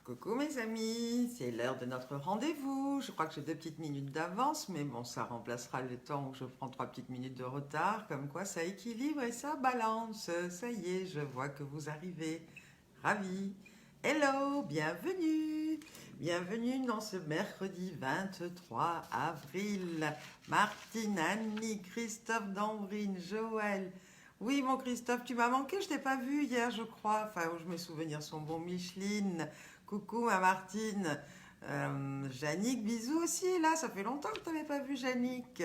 Coucou mes amis, c'est l'heure de notre rendez-vous. Je crois que j'ai 2 petites minutes d'avance, mais bon, ça remplacera le temps où je prends 3 petites minutes de retard. Comme quoi, ça équilibre et ça balance. Ça y est, je vois que vous arrivez. Ravi. Hello, bienvenue. Bienvenue dans ce mercredi 23 avril. Martine, Annie, Christophe Dambrine, Joël. Oui, mon Christophe, tu m'as manqué, je t'ai pas vu hier, je crois. Enfin, mes souvenirs sont bons. Micheline, coucou ma Martine. Jannick, bisous aussi, là, ça fait longtemps que tu n'avais pas vu Jannick.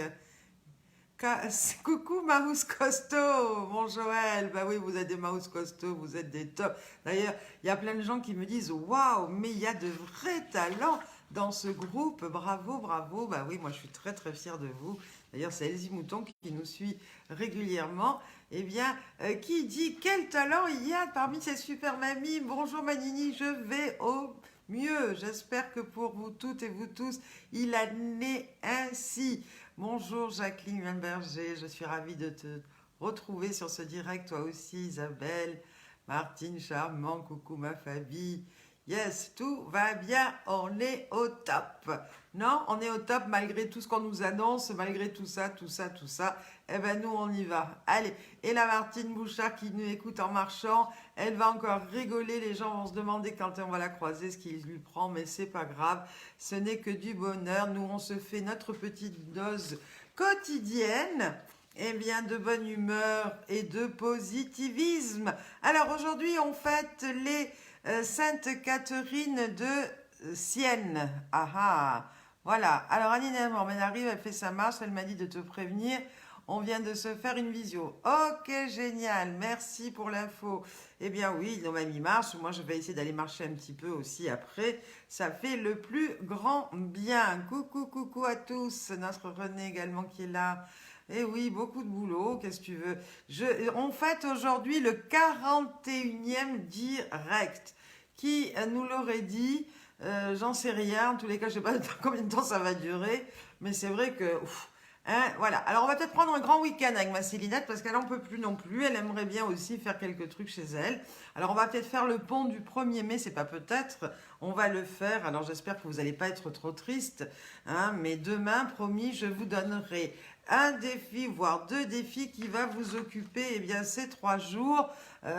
Coucou Maus Costaud, mon Joël. Bah oui, vous êtes des Maus Costaud, vous êtes des tops. D'ailleurs, il y a plein de gens qui me disent waouh, mais il y a de vrais talents dans ce groupe. Bravo, bravo. Bah oui, moi je suis très très fière de vous. D'ailleurs, c'est Elsie Mouton qui nous suit régulièrement. Eh bien, qui dit quel talent il y a parmi ces super mamies? Bonjour Manini, je vais au mieux. J'espère que pour vous toutes et vous tous, il a né ainsi. Bonjour Jacqueline Wimberger, je suis ravie de te retrouver sur ce direct, toi aussi Isabelle, Martine Charmant, coucou ma famille. Yes, tout va bien, on est au top. Non, on est au top malgré tout ce qu'on nous annonce, malgré tout ça, tout ça, tout ça. Eh ben nous, on y va. Allez, et la Martine Bouchard qui nous écoute en marchant, elle va encore rigoler. Les gens vont se demander quand on va la croiser ce qu'il lui prend, mais c'est pas grave. Ce n'est que du bonheur. Nous, on se fait notre petite dose quotidienne. Eh bien, de bonne humeur et de positivisme. Alors aujourd'hui, on fête les Sainte Catherine de Sienne. Ah ah. Voilà. Alors Annie Neymar, elle arrive, elle fait sa marche, elle m'a dit de te prévenir. On vient de se faire une visio. Ok, génial. Merci pour l'info. Eh bien oui, nos mamies marchent. Moi, je vais essayer d'aller marcher un petit peu aussi après. Ça fait le plus grand bien. Coucou, coucou à tous. Notre René également qui est là. Eh oui, beaucoup de boulot, qu'est-ce que tu veux. On fête aujourd'hui le 41e direct. Qui nous l'aurait dit? J'en sais rien. En tous les cas, je ne sais pas combien de temps ça va durer. Mais c'est vrai que... Hein, voilà. Alors, on va peut-être prendre un grand week-end avec ma Célinette parce qu'elle n'en peut plus non plus. Elle aimerait bien aussi faire quelques trucs chez elle. Alors, on va peut-être faire le pont du 1er mai. C'est pas peut-être. On va le faire. Alors, j'espère que vous n'allez pas être trop triste. Hein, mais demain, promis, je vous donnerai un défi, voire 2 défis qui va vous occuper ces 3 jours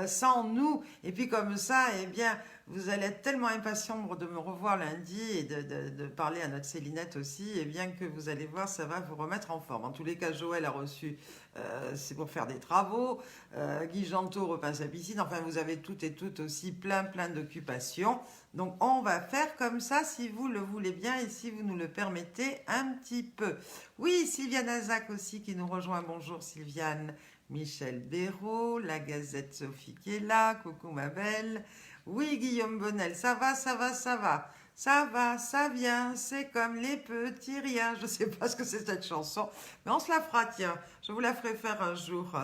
sans nous. Et puis comme ça, vous allez être tellement impatient de me revoir lundi et de parler à notre Célinette aussi, et bien que vous allez voir, ça va vous remettre en forme. En tous les cas, Joël a reçu, c'est pour faire des travaux. Guy Jantot repeint sa piscine. Enfin, vous avez toutes et toutes aussi plein d'occupations. Donc, on va faire comme ça si vous le voulez bien et si vous nous le permettez un petit peu. Oui, Sylviane Azac aussi qui nous rejoint. Bonjour Sylviane. Michel Béraud, la Gazette Sophie qui est là. Coucou ma belle. Oui, Guillaume Bonnel, ça va, ça va, ça va. Ça va, ça vient, c'est comme les petits riens. Je ne sais pas ce que c'est cette chanson, mais on se la fera, tiens. Je vous la ferai faire un jour.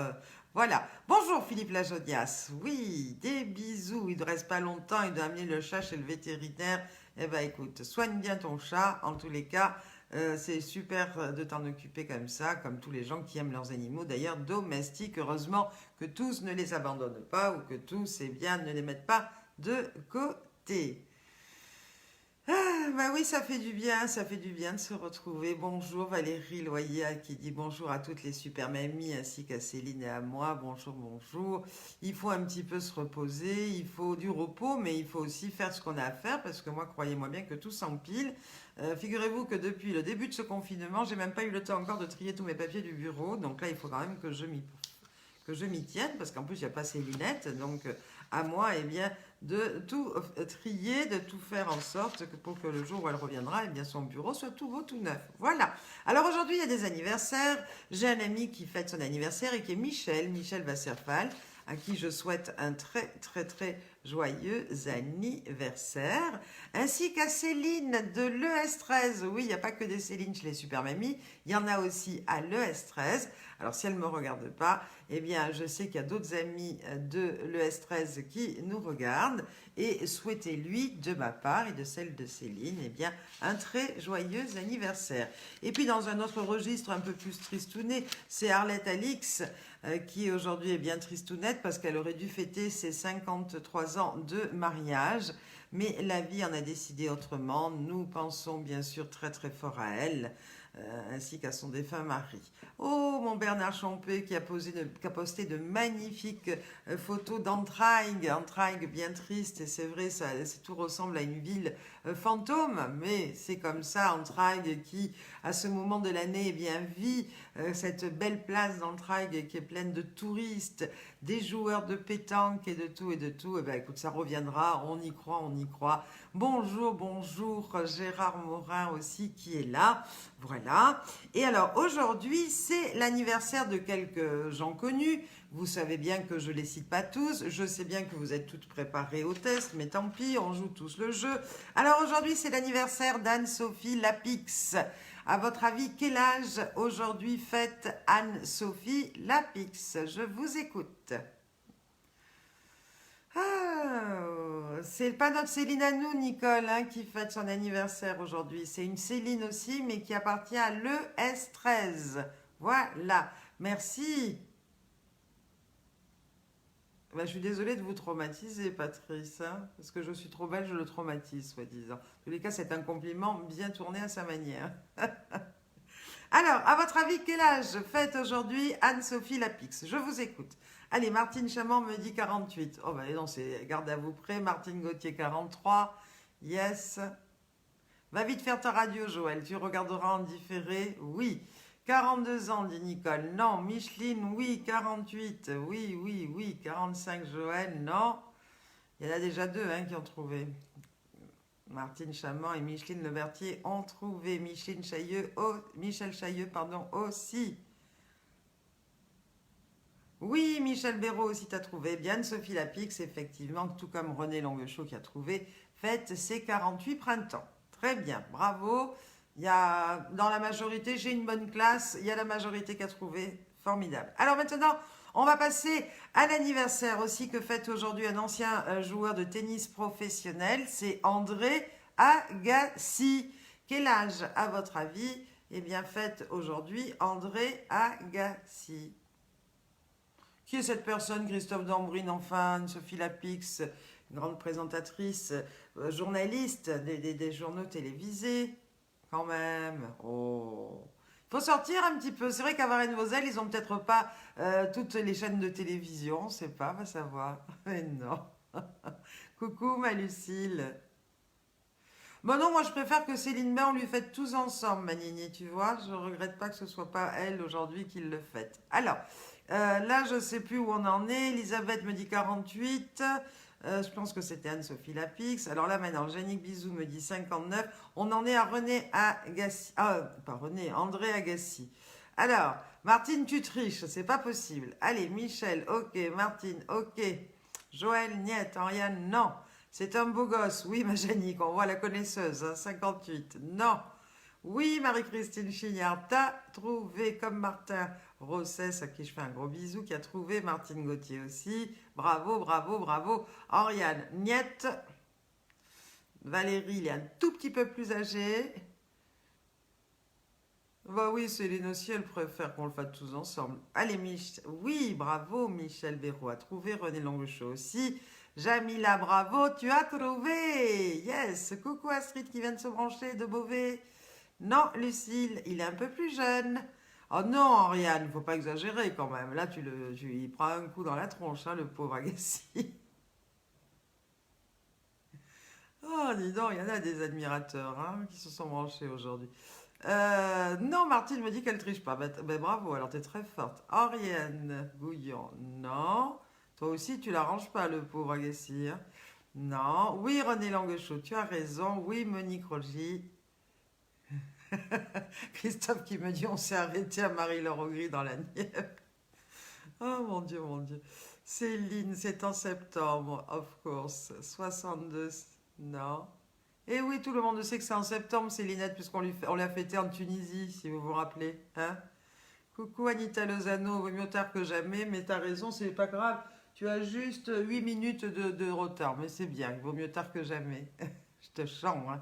Voilà. Bonjour Philippe Lajodias. Oui, des bisous. Il ne reste pas longtemps, il doit amener le chat chez le vétérinaire. Eh ben écoute, soigne bien ton chat. En tous les cas, c'est super de t'en occuper comme ça, comme tous les gens qui aiment leurs animaux, d'ailleurs domestiques. Heureusement que tous ne les abandonnent pas ou que tous, ne les mettent pas de côté. Ah, bah oui, ça fait du bien de se retrouver. Bonjour Valérie Loyer qui dit bonjour à toutes les super mamies ainsi qu'à Céline et à moi. Bonjour, bonjour. Il faut un petit peu se reposer, il faut du repos, mais il faut aussi faire ce qu'on a à faire parce que moi, croyez-moi bien que tout s'empile. Figurez-vous que depuis le début de ce confinement, j'ai même pas eu le temps encore de trier tous mes papiers du bureau. Donc là, il faut quand même que je m'y tienne parce qu'en plus, il n'y a pas Célinette. Donc, à moi, de tout trier, de tout faire en sorte que pour que le jour où elle reviendra, son bureau soit tout beau, tout neuf. Voilà. Alors aujourd'hui, il y a des anniversaires. J'ai un ami qui fête son anniversaire et qui est Michel Wasserfall, à qui je souhaite un très, très, très joyeux anniversaire, ainsi qu'à Céline de l'ES13. Oui, il n'y a pas que des Céline chez les super mamies, il y en a aussi à l'ES13. Alors si elle ne me regarde pas, je sais qu'il y a d'autres amis de l'ES13 qui nous regardent et souhaitez-lui de ma part et de celle de Céline un très joyeux anniversaire. Et puis dans un autre registre un peu plus tristouné, c'est Arlette Alix qui aujourd'hui est bien tristounette parce qu'elle aurait dû fêter ses 53 23 ans de mariage. Mais la vie en a décidé autrement. Nous pensons bien sûr très très fort à elle, ainsi qu'à son défunt mari. Oh, mon Bernard Champé qui a posté de magnifiques photos entraigues bien tristes. Et c'est vrai, tout ressemble à une ville fantôme, mais c'est comme ça, Entraigues qui, à ce moment de l'année, eh bien, vit cette belle place d'Entraigues qui est pleine de touristes, des joueurs de pétanque et de tout et de tout. Eh bien, écoute, ça reviendra, on y croit, on y croit. Bonjour, Gérard Morin aussi qui est là. Voilà. Et alors, aujourd'hui, c'est l'anniversaire de quelques gens connus. Vous savez bien que je ne les cite pas tous. Je sais bien que vous êtes toutes préparées au test, mais tant pis, on joue tous le jeu. Alors, aujourd'hui, c'est l'anniversaire d'Anne-Sophie Lapix. À votre avis, quel âge aujourd'hui fête Anne-Sophie Lapix? Je vous écoute. C'est pas notre Céline à nous, Nicole, hein, qui fête son anniversaire aujourd'hui. C'est une Céline aussi, mais qui appartient à l'ES13. Voilà. Merci. Ben, je suis désolée de vous traumatiser, Patrice, hein, parce que je suis trop belle, je le traumatise, soi-disant. En tous les cas, c'est un compliment bien tourné à sa manière. Alors, à votre avis, quel âge fête aujourd'hui Anne-Sophie Lapix? Je vous écoute. Allez, Martine Chamand me dit 48. Oh, ben non, c'est garde à vous près. Martine Gauthier, 43. Yes. Va vite faire ta radio, Joël. Tu regarderas en différé. Oui. 42 ans, dit Nicole. Non. Micheline, oui. 48. Oui. 45, Joël. Non. Il y en a déjà deux qui ont trouvé. Martine Chamand et Micheline Lebertier ont trouvé. Michel Chailleux aussi. Oui, Michel Béraud aussi t'a trouvé. Bien, Sophie Lapix, effectivement, tout comme René Longuechot qui a trouvé, fête ses 48 printemps. Très bien, bravo. Il y a, dans la majorité, j'ai une bonne classe, il y a la majorité qui a trouvé. Formidable. Alors maintenant, on va passer à l'anniversaire aussi que fête aujourd'hui un ancien joueur de tennis professionnel. C'est André Agassi. Quel âge, à votre avis, eh bien, fête aujourd'hui André Agassi? Qui est cette personne? Christophe Dambrine, enfin, Sophie Lapix, grande présentatrice, journaliste des journaux télévisés. Quand même. Oh. Il faut sortir un petit peu. C'est vrai qu'à Varennes-Vauzelles, ils n'ont peut-être pas toutes les chaînes de télévision. On ne sait pas, va savoir. Mais non. Coucou, ma Lucille. Bon non, moi je préfère que Céline Bain, on lui fête tous ensemble, ma Nini, tu vois. Je ne regrette pas que ce soit pas elle aujourd'hui qui le fête. Alors, là, je ne sais plus où on en est. Elisabeth me dit 48. Je pense que c'était Anne-Sophie Lapix. Alors là, maintenant, Jannick Bizou me dit 59. On en est à René Agassi. Pas René, André Agassi. Alors, Martine, tu triches, c'est pas possible. Allez, Michel, ok. Martine, ok. Joël, niet. Ariane, non. C'est un beau gosse. Oui, ma Jannick, on voit la connaisseuse. 58. Non. Oui, Marie-Christine Chignard, t'as trouvé comme Martin Rossès, à qui je fais un gros bisou, qui a trouvé Martine Gauthier aussi. Bravo. Oriane, niet. Valérie, il est un tout petit peu plus âgé. Bah oui, Céline aussi, elle préfère qu'on le fasse tous ensemble. Allez, oui, bravo, Michel Béraud a trouvé. René Longuechot aussi. Jamila, bravo, tu as trouvé. Yes, coucou Astrid qui vient de se brancher de Beauvais. Non, Lucille, il est un peu plus jeune. Oh non, Ariane, il ne faut pas exagérer quand même. Là, il prend un coup dans la tronche, le pauvre Agassi. Oh, dis donc, il y en a des admirateurs qui se sont branchés aujourd'hui. Non, Martine me dit qu'elle triche pas. Ben, bravo, alors tu es très forte. Ariane Gouillon, non. Toi aussi, tu l'arranges pas, le pauvre Agassi. Non. Oui, René Languechot, tu as raison. Oui, Monique Rogy. Christophe qui me dit on s'est arrêté à Marie-Laure Augry dans la Nièvre. Oh mon Dieu. Céline, c'est en septembre, of course. 62, non. Et oui, tout le monde sait que c'est en septembre, Célinette, puisqu'on l'a fêté en Tunisie, si vous vous rappelez. Coucou Anita Lozano, vaut mieux tard que jamais, mais t'as raison, c'est pas grave. Tu as juste 8 minutes de retard, mais c'est bien, il vaut mieux tard que jamais. Je te chante,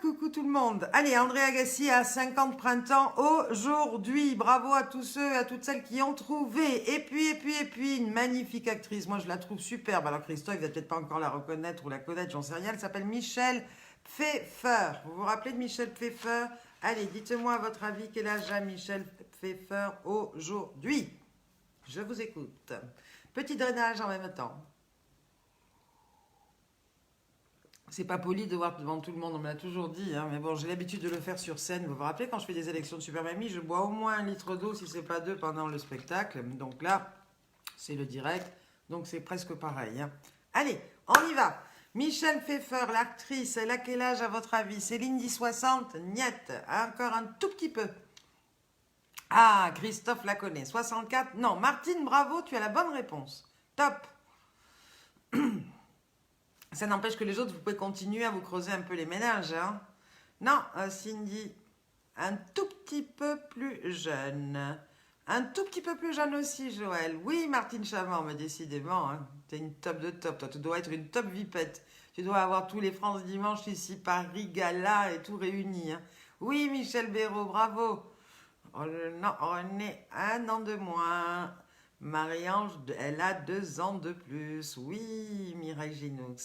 coucou tout le monde. Allez, André Agassi a 50 printemps aujourd'hui. Bravo à tous ceux et à toutes celles qui ont trouvé. Et puis, une magnifique actrice. Moi, je la trouve superbe. Alors, Christophe, il va peut-être pas encore la reconnaître ou la connaître, j'en sais rien. Elle s'appelle Michel Pfeiffer. Vous vous rappelez de Michel Pfeiffer? Allez, dites-moi à votre avis quel âge a Michel Pfeiffer aujourd'hui. Je vous écoute. Petit drainage en même temps. C'est pas poli de voir devant tout le monde, on me l'a toujours dit, hein, mais bon, j'ai l'habitude de le faire sur scène. Vous vous rappelez, quand je fais des élections de Super Mamie, je bois au moins 1 litre d'eau, si c'est pas 2, pendant le spectacle. Donc là, c'est le direct, donc c'est presque pareil. Hein. Allez, on y va. Michel Pfeiffer, l'actrice, elle a quel âge à votre avis? Céline dit 60, niette, encore un tout petit peu. Ah, Christophe la connaît, 64, non. Martine, bravo, tu as la bonne réponse. Top. Ça n'empêche que les autres, vous pouvez continuer à vous creuser un peu les méninges. Hein. Non, Cindy, un tout petit peu plus jeune. Un tout petit peu plus jeune aussi, Joël. Oui, Martine Chamand, mais décidément, hein, t'es une top de top. Toi, tu dois être une top vipette. Tu dois avoir tous les France Dimanche ici, Paris, Gala et tout réuni. Hein. Oui, Michel Béraud, bravo. Oh, non, René, 1 an de moins. Marie-Ange, elle a 2 ans de plus. Oui, Mireille Ginoux.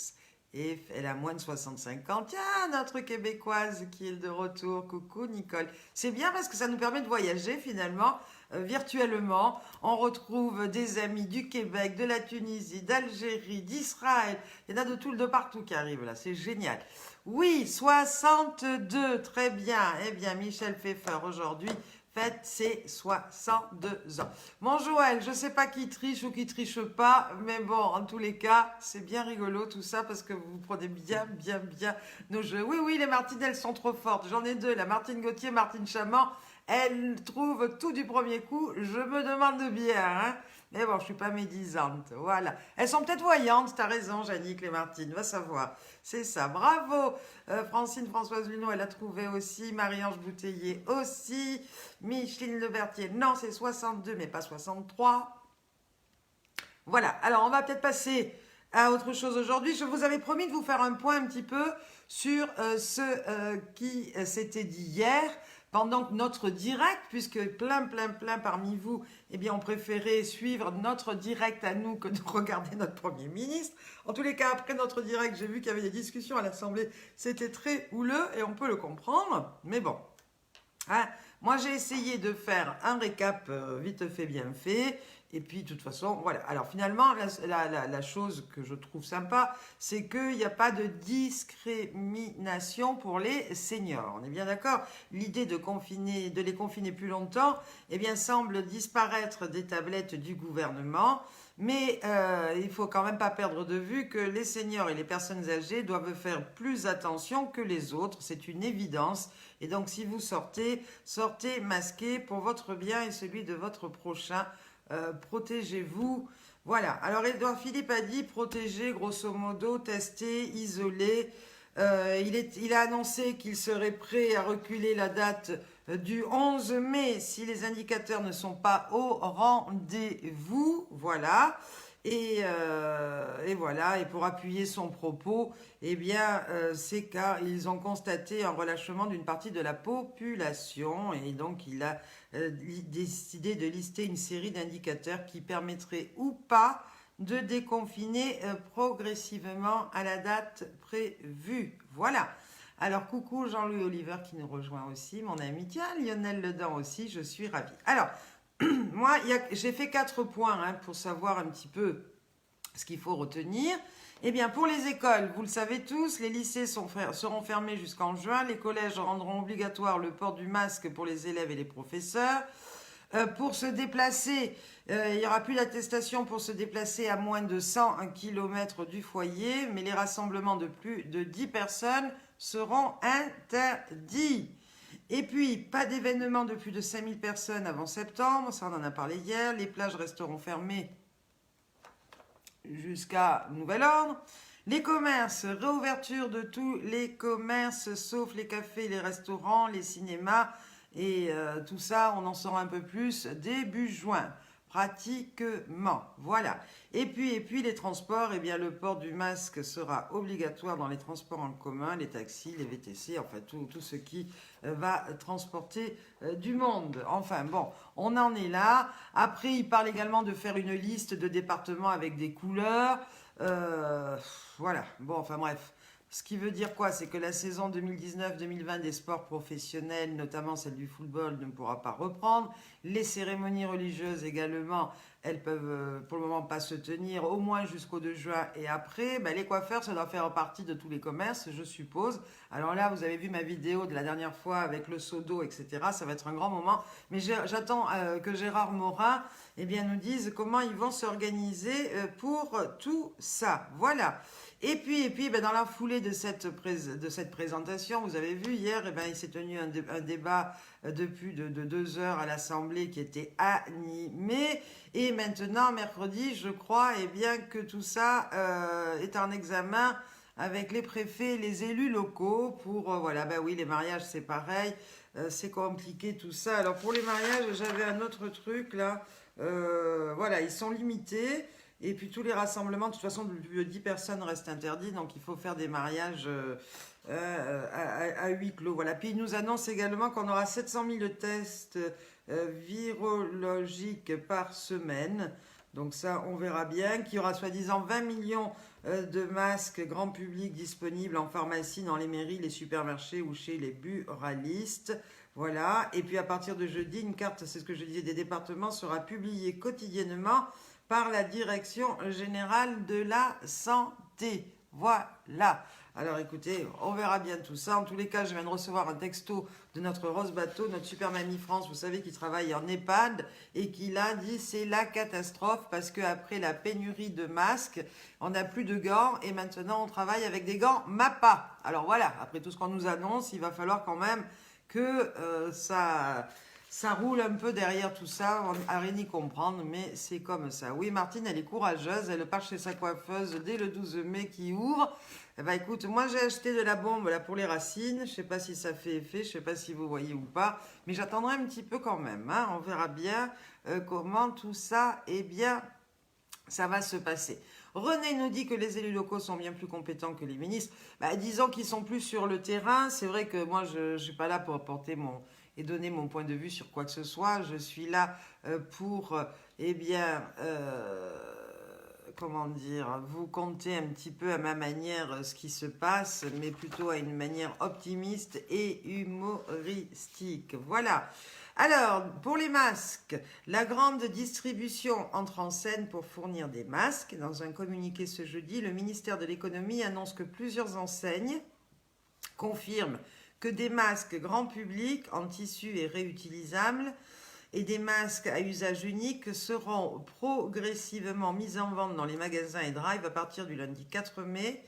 Et elle a moins de 65 ans. Tiens, notre Québécoise qui est de retour. Coucou, Nicole. C'est bien parce que ça nous permet de voyager finalement, virtuellement. On retrouve des amis du Québec, de la Tunisie, d'Algérie, d'Israël. Il y en a de partout qui arrivent là. C'est génial. Oui, 62. Très bien. Eh bien, Michel Pfeiffer aujourd'hui fête ses 62 ans. Bon Joël, je sais pas qui triche ou qui triche pas, mais bon, en tous les cas, c'est bien rigolo tout ça parce que vous prenez bien nos jeux. Oui, les Martines, elles sont trop fortes. J'en ai 2, la Martine Gauthier, Martine Chamand. Elles trouvent tout du premier coup. Je me demande bien, hein. Mais bon, je suis pas médisante. Voilà. Elles sont peut-être voyantes, t'as raison, Jannick, les Martines, va savoir. C'est ça, bravo. Francine Françoise Luneau, elle a trouvé aussi. Marie-Ange Bouteiller aussi. Micheline Levertier, non, c'est 62, mais pas 63. Voilà, alors on va peut-être passer à autre chose aujourd'hui. Je vous avais promis de vous faire un point un petit peu sur ce qui s'était dit hier. Pendant notre direct, puisque plein parmi vous, eh bien, ont préféré suivre notre direct à nous que de regarder notre Premier ministre. En tous les cas, après notre direct, j'ai vu qu'il y avait des discussions à l'Assemblée. C'était très houleux et on peut le comprendre. Mais bon, hein, moi j'ai essayé de faire un récap vite fait, bien fait. Et puis, de toute façon, voilà. Alors, finalement, la chose que je trouve sympa, c'est qu'il n'y a pas de discrimination pour les seniors. On est bien d'accord? L'idée de les confiner plus longtemps, eh bien, semble disparaître des tablettes du gouvernement. Mais il faut quand même pas perdre de vue que les seniors et les personnes âgées doivent faire plus attention que les autres. C'est une évidence. Et donc, si vous sortez masqué pour votre bien et celui de votre prochain. Protégez-vous. Voilà. Alors, Édouard Philippe a dit protéger, grosso modo, tester, isoler. Il a annoncé qu'il serait prêt à reculer la date du 11 mai si les indicateurs ne sont pas au rendez-vous. Voilà. Et voilà. Et pour appuyer son propos, eh bien, c'est car ils ont constaté un relâchement d'une partie de la population. Et donc, il a décidé de lister une série d'indicateurs qui permettraient ou pas de déconfiner progressivement à la date prévue. Voilà. Alors, coucou Jean-Louis Oliver qui nous rejoint aussi, mon ami. Tiens, Lionel Ledan aussi, je suis ravie. Alors, moi, j'ai fait 4 points hein, pour savoir un petit peu ce qu'il faut retenir. Eh bien, pour les écoles, vous le savez tous, les lycées seront fermés jusqu'en juin. Les collèges rendront obligatoire le port du masque pour les élèves et les professeurs. Pour se déplacer, il n'y aura plus d'attestation pour se déplacer à moins de 100 km du foyer, mais les rassemblements de plus de 10 personnes seront interdits. Et puis, pas d'événements de plus de 5000 personnes avant septembre, ça on en a parlé hier. Les plages resteront fermées jusqu'à nouvel ordre. Les commerces, réouverture de tous les commerces, sauf les cafés, les restaurants, les cinémas et tout ça, on en saura un peu plus début juin. pratiquement. Voilà. Et puis les transports, eh bien le port du masque sera obligatoire dans les transports en commun, les taxis, les VTC, enfin tout ce qui va transporter du monde. Enfin bon, on en est là. Après, il parle également de faire une liste de départements avec des couleurs. Voilà. Bon, enfin bref. Ce qui veut dire quoi? C'est que la saison 2019-2020 des sports professionnels, notamment celle du football, ne pourra pas reprendre. Les cérémonies religieuses également, elles peuvent pour le moment pas se tenir, au moins jusqu'au 2 juin. Et après, ben, les coiffeurs, ça doit faire partie de tous les commerces, je suppose. Alors là, vous avez vu ma vidéo de la dernière fois avec le seau d'eau, etc. Ça va être un grand moment. Mais j'attends que Gérard Morin eh bien, nous dise comment ils vont s'organiser pour tout ça. Voilà. Et puis ben, dans la foulée de cette présentation, vous avez vu hier, eh ben, il s'est tenu un débat de plus de 2 heures à l'Assemblée qui était animé. Et maintenant, mercredi, je crois eh bien, que tout ça est en examen avec les préfets et les élus locaux pour, voilà, ben oui, les mariages, c'est pareil, c'est compliqué tout ça. Alors pour les mariages, j'avais un autre truc là, voilà, ils sont limités. Et puis tous les rassemblements, de toute façon, plus de 10 personnes restent interdits, donc il faut faire des mariages à huis clos. Voilà. Puis il nous annonce également qu'on aura 700 000 tests virologiques par semaine. Donc ça, on verra bien. Qu'il y aura soi-disant 20 millions de masques grand public disponibles en pharmacie, dans les mairies, les supermarchés ou chez les buralistes. Voilà. Et puis à partir de jeudi, une carte, c'est ce que je disais, des départements sera publiée quotidiennement par la Direction Générale de la Santé. Voilà. Alors écoutez, on verra bien tout ça. En tous les cas, je viens de recevoir un texto de notre Rose Bateau, notre super mamie France, vous savez, qui travaille en EHPAD et qui l'a dit, c'est la catastrophe parce qu'après la pénurie de masques, on n'a plus de gants et maintenant on travaille avec des gants MAPA. Alors voilà, après tout ce qu'on nous annonce, il va falloir quand même que ça roule un peu derrière tout ça, on n'a rien y comprendre, mais c'est comme ça. Oui, Martine, elle est courageuse, elle part chez sa coiffeuse dès le 12 mai qui ouvre. Eh ben, écoute, moi j'ai acheté de la bombe là pour les racines, je sais pas si ça fait effet, je sais pas si vous voyez ou pas, mais j'attendrai un petit peu quand même, hein. On verra bien comment tout ça, eh bien, ça va se passer. René nous dit que les élus locaux sont bien plus compétents que les ministres. Bah, disons qu'ils sont plus sur le terrain. C'est vrai que moi, je ne suis pas là pour apporter et donner mon point de vue sur quoi que ce soit. Je suis là pour, eh bien, comment dire, vous conter un petit peu à ma manière ce qui se passe, mais plutôt à une manière optimiste et humoristique. Voilà. Alors, pour les masques, la grande distribution entre en scène pour fournir des masques. Dans un communiqué ce jeudi, le ministère de l'Économie annonce que plusieurs enseignes confirment que des masques grand public en tissu et réutilisables et des masques à usage unique seront progressivement mis en vente dans les magasins et drive à partir du lundi 4 mai.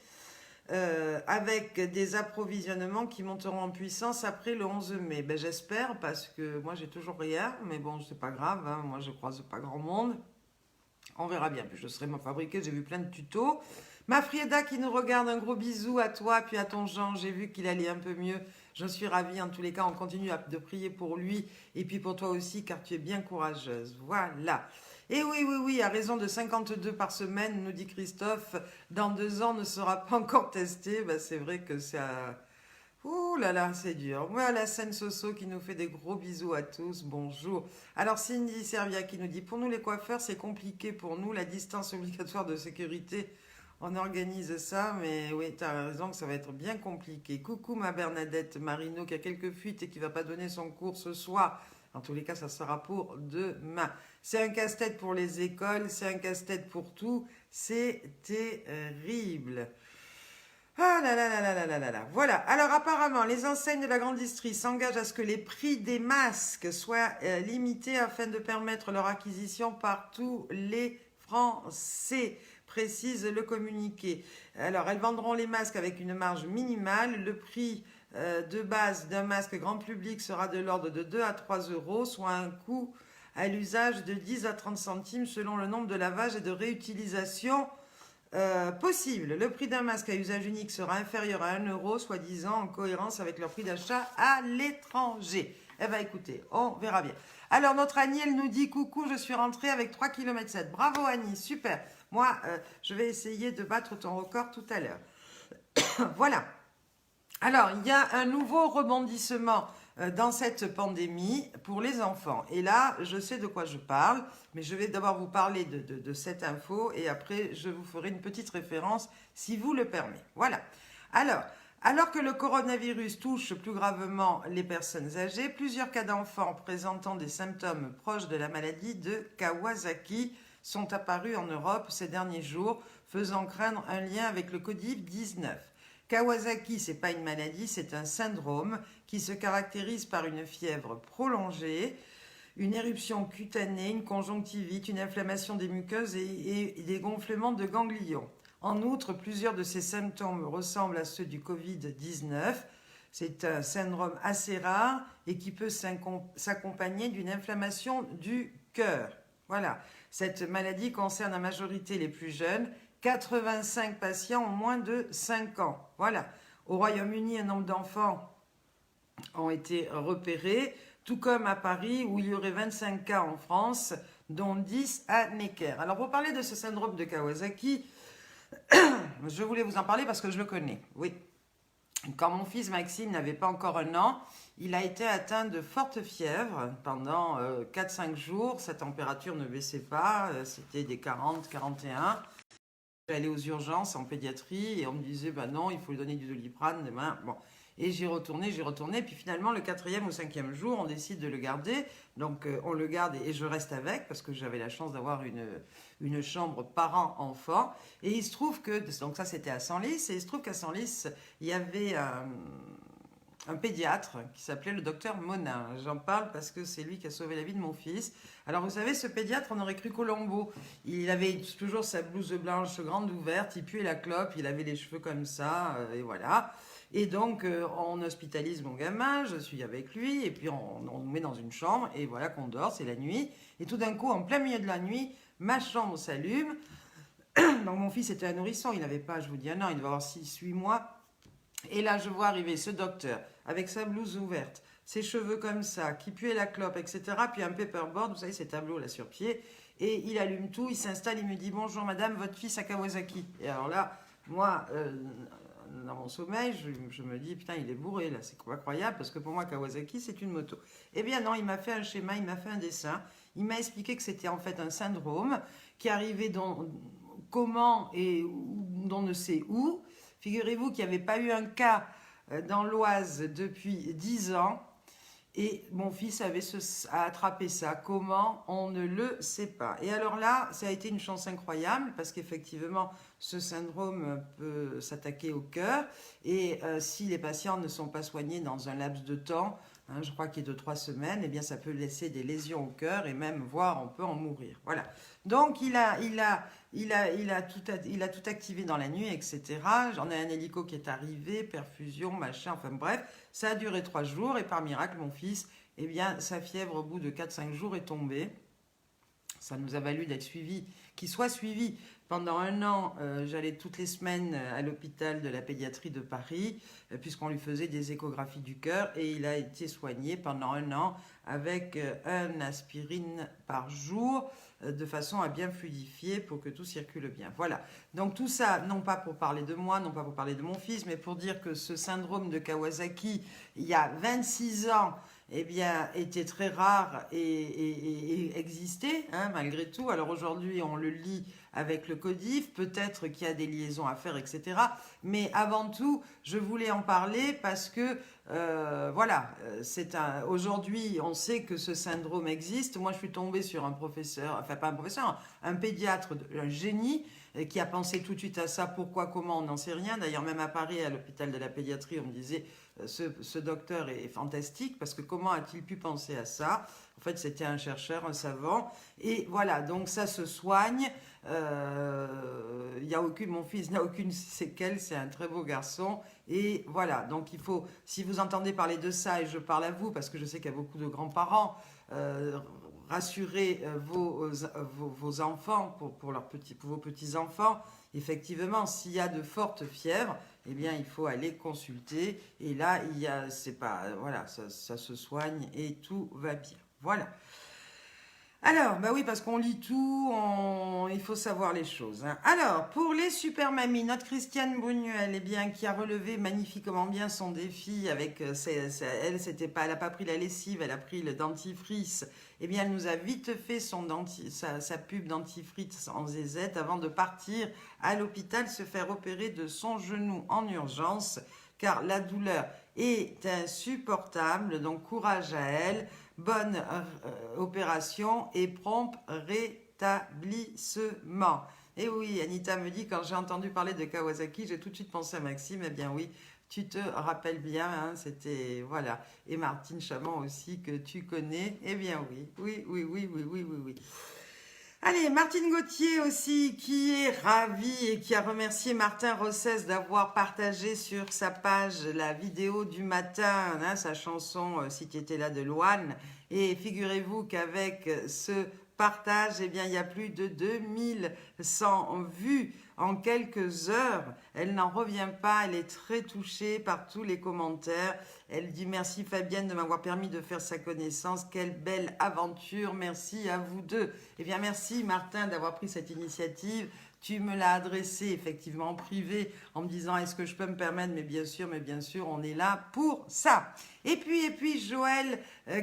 Avec des approvisionnements qui monteront en puissance après le 11 mai. Ben, j'espère, parce que moi j'ai toujours rien, mais bon, c'est pas grave, hein, moi je croise pas grand monde. On verra bien, puis je serai fabriquer, j'ai vu plein de tutos. Ma Frieda qui nous regarde, un gros bisou à toi, puis à ton Jean, j'ai vu qu'il allait un peu mieux. Je suis ravie, en tous les cas, on continue de prier pour lui, et puis pour toi aussi, car tu es bien courageuse. Voilà. Et oui, à raison de 52 par semaine, nous dit Christophe, dans 2 ans ne sera pas encore testé. Ben, c'est vrai que ça... Ouh là là, c'est dur. Voilà, Scène Soso qui nous fait des gros bisous à tous. Bonjour. Alors, Cindy Servia qui nous dit, pour nous les coiffeurs, c'est compliqué pour nous, la distance obligatoire de sécurité. On organise ça, mais oui, tu as raison que ça va être bien compliqué. Coucou ma Bernadette Marino qui a quelques fuites et qui va pas donner son cours ce soir. En tous les cas, ça sera pour demain. C'est un casse-tête pour les écoles, c'est un casse-tête pour tout. C'est terrible. Ah là là là là là là là là. Voilà. Alors apparemment, les enseignes de la grande distrie s'engagent à ce que les prix des masques soient limités afin de permettre leur acquisition par tous les Français, précise le communiqué. Alors, elles vendront les masques avec une marge minimale. Le prix de base d'un masque grand public sera de l'ordre de 2 à 3 euros, soit un coût à l'usage de 10 à 30 centimes selon le nombre de lavages et de réutilisation possible. Le prix d'un masque à usage unique sera inférieur à 1 euro, soi-disant en cohérence avec leur prix d'achat à l'étranger. Eh bien, écoutez, on verra bien. Alors, notre Annie, elle nous dit, coucou, je suis rentrée avec 3,7 km. Bravo Annie, super. Moi, je vais essayer de battre ton record tout à l'heure. Voilà. Alors, il y a un nouveau rebondissement dans cette pandémie pour les enfants. Et là, je sais de quoi je parle, mais je vais d'abord vous parler de cette info et après, je vous ferai une petite référence si vous le permettez. Voilà. Alors que le coronavirus touche plus gravement les personnes âgées, plusieurs cas d'enfants présentant des symptômes proches de la maladie de Kawasaki sont apparus en Europe ces derniers jours, faisant craindre un lien avec le Covid-19. Kawasaki, ce n'est pas une maladie, c'est un syndrome qui se caractérise par une fièvre prolongée, une éruption cutanée, une conjonctivite, une inflammation des muqueuses et des gonflements de ganglions. En outre, plusieurs de ces symptômes ressemblent à ceux du Covid-19. C'est un syndrome assez rare et qui peut s'accompagner d'une inflammation du cœur. Voilà, cette maladie concerne en majorité les plus jeunes. 85 patients ont moins de 5 ans. Voilà. Au Royaume-Uni, un nombre d'enfants ont été repérés, tout comme à Paris, où il y aurait 25 cas en France, dont 10 à Necker. Alors, pour parler de ce syndrome de Kawasaki, je voulais vous en parler parce que je le connais. Oui. Quand mon fils Maxime n'avait pas encore 1 an, il a été atteint de forte fièvre pendant 4-5 jours. Sa température ne baissait pas, c'était des 40, 41. J'allais aux urgences en pédiatrie et on me disait bah non, il faut lui donner du Doliprane demain. Bon. Et j'y retournais. Puis finalement, le 4e ou 5e jour, on décide de le garder. Donc on le garde et je reste avec parce que j'avais la chance d'avoir une chambre parent-enfant. Et il se trouve que, donc ça c'était à Senlis, et il se trouve qu'à Senlis, il y avait un pédiatre qui s'appelait le docteur Monin. J'en parle parce que c'est lui qui a sauvé la vie de mon fils. Alors vous savez, ce pédiatre, on aurait cru Colombo. Il avait toujours sa blouse blanche grande ouverte, il puait la clope, il avait les cheveux comme ça, et voilà. Et donc, on hospitalise mon gamin, je suis avec lui, et puis on nous met dans une chambre, et voilà qu'on dort, c'est la nuit. Et tout d'un coup, en plein milieu de la nuit, ma chambre s'allume. Donc mon fils était un nourrisson, il n'avait pas, je vous dis, 1 an, il devait avoir 6-8 mois. Et là, je vois arriver ce docteur avec sa blouse ouverte, ses cheveux comme ça, qui puait la clope, etc. Puis un paperboard, vous savez, ces tableaux là sur pied. Et il allume tout, il s'installe, il me dit « Bonjour madame, votre fils à Kawasaki ». Et alors là, moi, dans mon sommeil, je me dis « Putain, il est bourré là, c'est incroyable » parce que pour moi, Kawasaki, c'est une moto. Eh bien non, il m'a fait un schéma, il m'a fait un dessin. Il m'a expliqué que c'était en fait un syndrome qui arrivait comment et on ne sait où. Figurez-vous qu'il n'y avait pas eu un cas dans l'Oise depuis 10 ans et mon fils a attrapé ça. Comment? On ne le sait pas. Et alors là, ça a été une chance incroyable parce qu'effectivement, ce syndrome peut s'attaquer au cœur et si les patients ne sont pas soignés dans un laps de temps, je crois qu'il est de 3 semaines, eh bien ça peut laisser des lésions au cœur et même, voire, on peut en mourir. Voilà. Donc, il a tout activé dans la nuit, etc. J'en ai un hélico qui est arrivé, perfusion, machin, enfin bref. Ça a duré 3 jours et par miracle, mon fils, eh bien, sa fièvre au bout de 4-5 jours est tombée. Ça nous a valu d'être suivi, qu'il soit suivi. Pendant 1 an, j'allais toutes les semaines à l'hôpital de la pédiatrie de Paris, puisqu'on lui faisait des échographies du cœur, et il a été soigné pendant 1 an avec un aspirine par jour, de façon à bien fluidifier pour que tout circule bien. Voilà. Donc tout ça, non pas pour parler de moi, non pas pour parler de mon fils, mais pour dire que ce syndrome de Kawasaki, il y a 26 ans, eh bien, était très rare et existait, malgré tout. Alors aujourd'hui, on le lit avec le codif, peut-être qu'il y a des liaisons à faire, etc. Mais avant tout, je voulais en parler parce que, voilà, aujourd'hui, on sait que ce syndrome existe. Moi, je suis tombée sur un professeur, enfin pas un professeur, un pédiatre, un génie, qui a pensé tout de suite à ça. Pourquoi, comment, on n'en sait rien. D'ailleurs, même à Paris, à l'hôpital de la pédiatrie, on me disait ce docteur est fantastique parce que comment a-t-il pu penser à ça? En fait, c'était un chercheur, un savant. Et voilà, donc ça se soigne. Mon fils n'a aucune séquelle, c'est un très beau garçon. Et voilà, donc il faut, si vous entendez parler de ça, et je parle à vous parce que je sais qu'il y a beaucoup de grands-parents, rassurez vos enfants pour vos petits-enfants. Effectivement, s'il y a de fortes fièvres, eh bien, il faut aller consulter. Et là, voilà, ça se soigne et tout va bien. Voilà. Alors, bah oui, parce qu'on lit tout, il faut savoir les choses, hein. Alors, pour les super mamies, notre Christiane Brunuel, eh bien, qui a relevé magnifiquement bien son défi avec, elle, elle a pas pris la lessive, elle a pris le dentifrice. Eh bien, elle nous a vite fait sa pub dentifrice en zézette avant de partir à l'hôpital se faire opérer de son genou en urgence, car la douleur est insupportable. Donc, courage à elle. Bonne opération et prompt rétablissement. Et oui, Anita me dit, quand j'ai entendu parler de Kawasaki, j'ai tout de suite pensé à Maxime. Eh bien oui, tu te rappelles bien, hein, c'était, voilà. Et Martine Chamand aussi, que tu connais. Eh bien oui, oui, oui, oui, oui, oui, oui, oui. Allez, Martine Gauthier aussi, qui est ravie et qui a remercié Martin Rossès d'avoir partagé sur sa page la vidéo du matin, hein, sa chanson Si tu étais là de Loane. Et figurez-vous qu'avec ce partage, eh bien, il y a plus de 2100 vues en quelques heures. Elle n'en revient pas, elle est très touchée par tous les commentaires. Elle dit merci Fabienne de m'avoir permis de faire sa connaissance. Quelle belle aventure, merci à vous deux. Eh bien merci Martin d'avoir pris cette initiative. Tu me l'as adressé effectivement en privé en me disant est-ce que je peux me permettre, mais bien sûr, on est là pour ça. Et puis Joël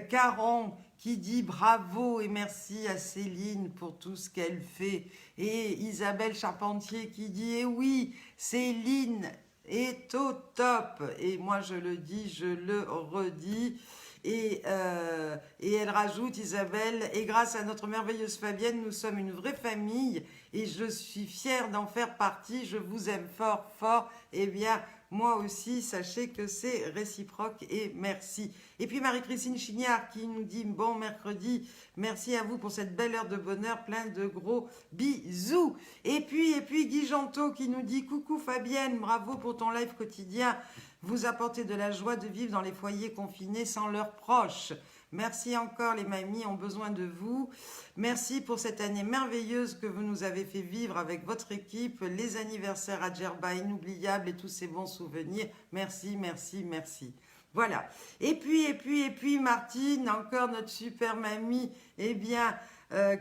Caron qui dit bravo et merci à Céline pour tout ce qu'elle fait. Et Isabelle Charpentier qui dit eh oui, Céline est au top. Et moi je le dis, je le redis. Et elle rajoute, Isabelle, et grâce à notre merveilleuse Fabienne, nous sommes une vraie famille et je suis fière d'en faire partie. Je vous aime fort, fort. Eh bien, moi aussi, sachez que c'est réciproque et merci. Et puis Marie-Christine Chignard qui nous dit bon mercredi, merci à vous pour cette belle heure de bonheur, plein de gros bisous. Et puis Guy Jantot qui nous dit coucou Fabienne, bravo pour ton live quotidien. Vous apportez de la joie de vivre dans les foyers confinés sans leurs proches. Merci encore, les mamies ont besoin de vous. Merci pour cette année merveilleuse que vous nous avez fait vivre avec votre équipe, les anniversaires à Djerba inoubliables et tous ces bons souvenirs. Merci, merci, merci. Voilà. Et puis Martine, encore notre super mamie, eh bien,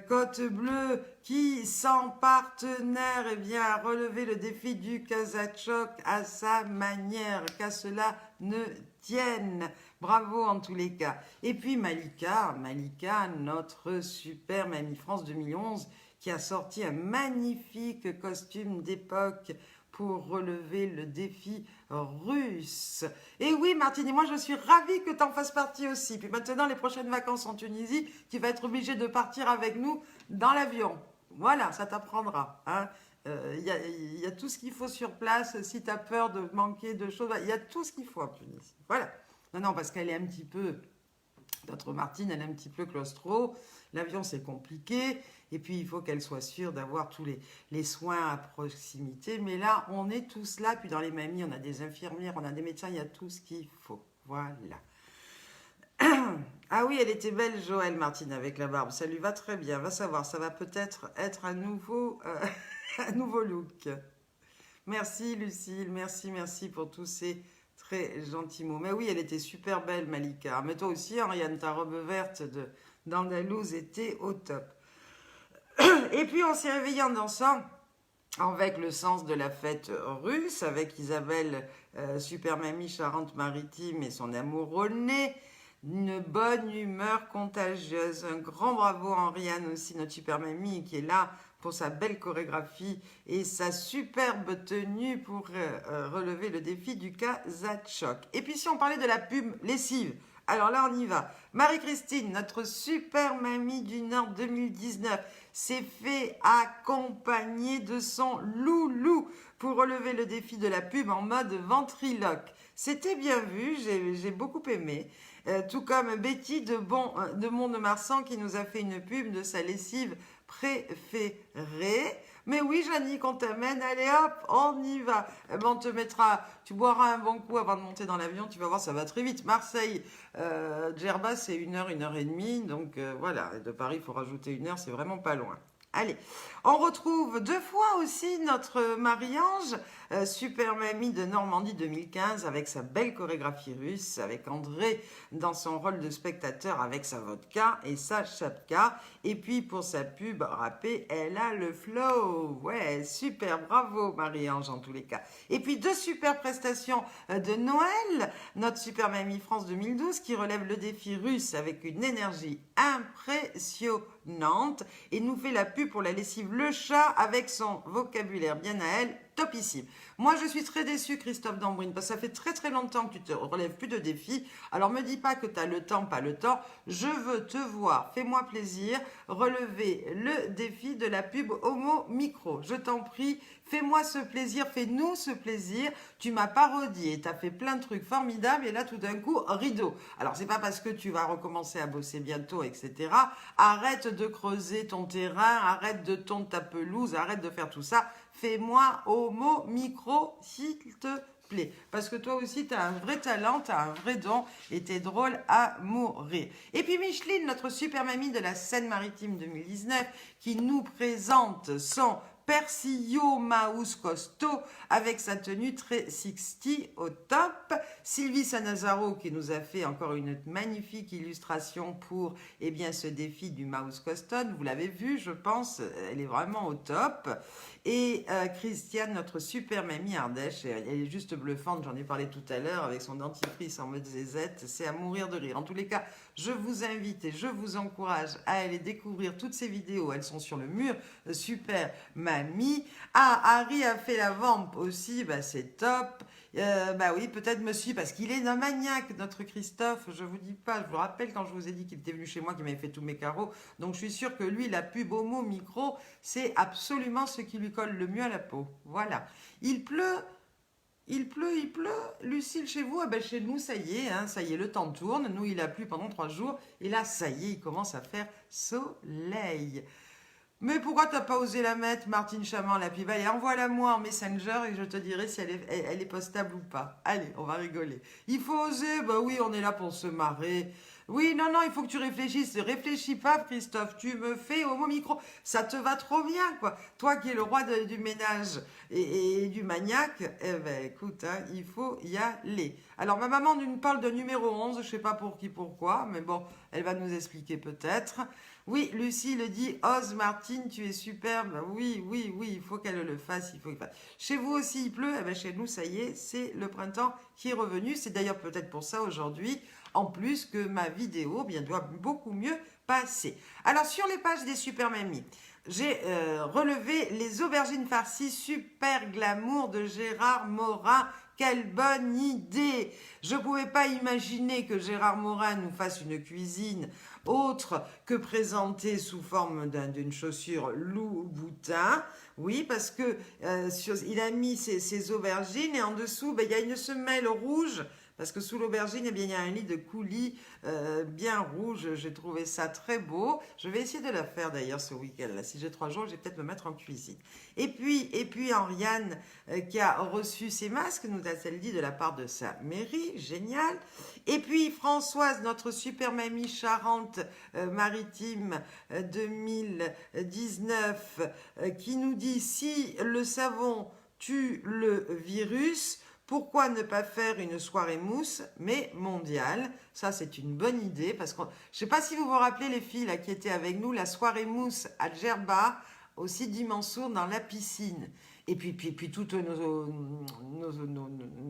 Côte Bleue, qui, sans partenaire, eh bien, a relevé le défi du Kazachok à sa manière, qu'à cela ne tienne. Bravo en tous les cas. Et puis Malika, notre super Mamie France 2011, qui a sorti un magnifique costume d'époque pour relever le défi russe. Et oui, Martine, et moi, je suis ravie que tu en fasses partie aussi. Puis maintenant, les prochaines vacances en Tunisie, tu vas être obligée de partir avec nous dans l'avion. Voilà, ça t'apprendra. Hein. Y a tout ce qu'il faut sur place. Si tu as peur de manquer de choses, il y a tout ce qu'il faut en Tunisie. Voilà. Non, parce qu'elle est un petit peu... Notre Martine, elle est un petit peu claustro. L'avion, c'est compliqué. Et puis, il faut qu'elle soit sûre d'avoir tous les soins à proximité. Mais là, on est tous là. Puis dans les mamies, on a des infirmières, on a des médecins. Il y a tout ce qu'il faut. Voilà. Ah oui, elle était belle, Joël, Martine, avec la barbe. Ça lui va très bien. Va savoir, ça va peut-être être un nouveau look. Merci, Lucille. Merci pour tous ces très gentils mots. Mais oui, elle était super belle, Malika. Mais toi aussi, Ariane, ta robe verte d'Andalouse était au top. Et puis, on s'est réveillé en dansant avec le sens de la fête russe, avec Isabelle, super mamie Charente-Maritime et son amour René. Une bonne humeur contagieuse. Un grand bravo à Henriane aussi, notre super mamie, qui est là pour sa belle chorégraphie et sa superbe tenue pour relever le défi du Kazachok. Et puis si on parlait de la pub lessive, alors là on y va. Marie-Christine, notre super mamie du Nord 2019, s'est fait accompagner de son loulou pour relever le défi de la pub en mode ventriloque. C'était bien vu, j'ai beaucoup aimé. Tout comme Betty de Mont-de-Marsan qui nous a fait une pub de sa lessive préférée. Mais oui, Jannick, on t'amène, allez hop, on y va. Eh ben, on te mettra, tu boiras un bon coup avant de monter dans l'avion, tu vas voir, ça va très vite. Marseille, Djerba, c'est 1 heure et demie, donc voilà. Et de Paris, il faut rajouter 1 heure, c'est vraiment pas loin. Allez, on retrouve 2 fois aussi notre Marie-Ange, Super Mamie de Normandie 2015, avec sa belle chorégraphie russe, avec André dans son rôle de spectateur avec sa vodka et sa chapka. Et puis pour sa pub râpée, elle a le flow. Ouais, super, bravo Marie-Ange en tous les cas. Et puis 2 super prestations de Noël, notre Super Mamie France 2012 qui relève le défi russe avec une énergie impressionnante et nous fait la pub pour la lessive Le Chat avec son vocabulaire bien à elle, topissime. Moi, je suis très déçue, Christophe Dambrine, parce que ça fait très très longtemps que tu te relèves plus de défis. Alors, me dis pas que tu as le temps, pas le temps. Je veux te voir, fais-moi plaisir, relever le défi de la pub Homo Micro. Je t'en prie, fais-moi ce plaisir, fais-nous ce plaisir. Tu m'as parodié, tu as fait plein de trucs formidables et là, tout d'un coup, rideau. Alors, c'est pas parce que tu vas recommencer à bosser bientôt, etc. Arrête de creuser ton terrain, arrête de tondre ta pelouse, arrête de faire tout ça. Fais-moi Homo Micro, s'il te plaît. Parce que toi aussi, tu as un vrai talent, tu as un vrai don et tu es drôle à mourir. Et puis Micheline, notre super mamie de la Seine-Maritime 2019, qui nous présente son Persillo Mouse Costaud avec sa tenue très 60 au top. Sylvie Sanazaro qui nous a fait encore une magnifique illustration pour ce défi du Mouse Costaud. Vous l'avez vu, je pense, elle est vraiment au top. Et Christiane, notre super mamie Ardèche, elle est juste bluffante, j'en ai parlé tout à l'heure, avec son dentifrice en mode zézette, c'est à mourir de rire. En tous les cas, je vous invite et je vous encourage à aller découvrir toutes ces vidéos, elles sont sur le mur, super mamie. Ah, Harry a fait la vampe aussi, c'est top. Oui, peut-être me suit parce qu'il est un maniaque, notre Christophe. Je vous dis pas, je vous rappelle quand je vous ai dit qu'il était venu chez moi, qu'il m'avait fait tous mes carreaux. Donc je suis sûre que lui, la pub Homo Micro, c'est absolument ce qui lui colle le mieux à la peau. Voilà. Il pleut. Il pleut. Lucille, chez vous, chez nous, ça y est, le temps tourne. Nous, il a plu pendant 3 jours. Et là, ça y est, il commence à faire soleil. Mais pourquoi t'as pas osé la mettre, Martine Chaman, la piba? Et envoie-la moi en Messenger et je te dirai si elle est postable ou pas. Allez, on va rigoler. Il faut oser, oui, on est là pour se marrer. Oui, non, il faut que tu réfléchisses. Réfléchis pas, Christophe, tu me fais Homo Micro. Ça te va trop bien, quoi. Toi qui es le roi du ménage et du maniaque, écoute, il faut y aller. Alors, ma maman nous parle de numéro 11, je sais pas pour qui, pourquoi, mais bon, elle va nous expliquer peut-être. Oui, Lucie le dit, ose Martine, tu es superbe. Oui, il faut qu'elle le fasse, il faut qu'elle fasse. Chez vous aussi il pleut, chez nous ça y est, c'est le printemps qui est revenu. C'est d'ailleurs peut-être pour ça aujourd'hui, en plus que ma vidéo doit beaucoup mieux passer. Alors sur les pages des super mamies, j'ai relevé les aubergines farcies super glamour de Gérard Morin. Quelle bonne idée! Je ne pouvais pas imaginer que Gérard Morin nous fasse une cuisine autre que présentée sous forme d'une chaussure Louboutin. Oui, parce que il a mis ses aubergines et en dessous, il y a une semelle rouge. Parce que sous l'aubergine, il y a un lit de coulis bien rouge. J'ai trouvé ça très beau. Je vais essayer de la faire d'ailleurs ce week-end. Là, si j'ai 3 jours, je vais peut-être me mettre en cuisine. Et puis Henriane qui a reçu ses masques, nous a-t-elle dit de la part de sa mairie. Génial. Et puis Françoise, notre super mamie Charente-Maritime 2019, qui nous dit si le savon tue le virus, pourquoi ne pas faire une soirée mousse, mais mondiale? Ça, c'est une bonne idée, parce que je ne sais pas si vous vous rappelez, les filles là, qui étaient avec nous, la soirée mousse à Djerba, au Sidi Mansour, dans la piscine. Et puis toutes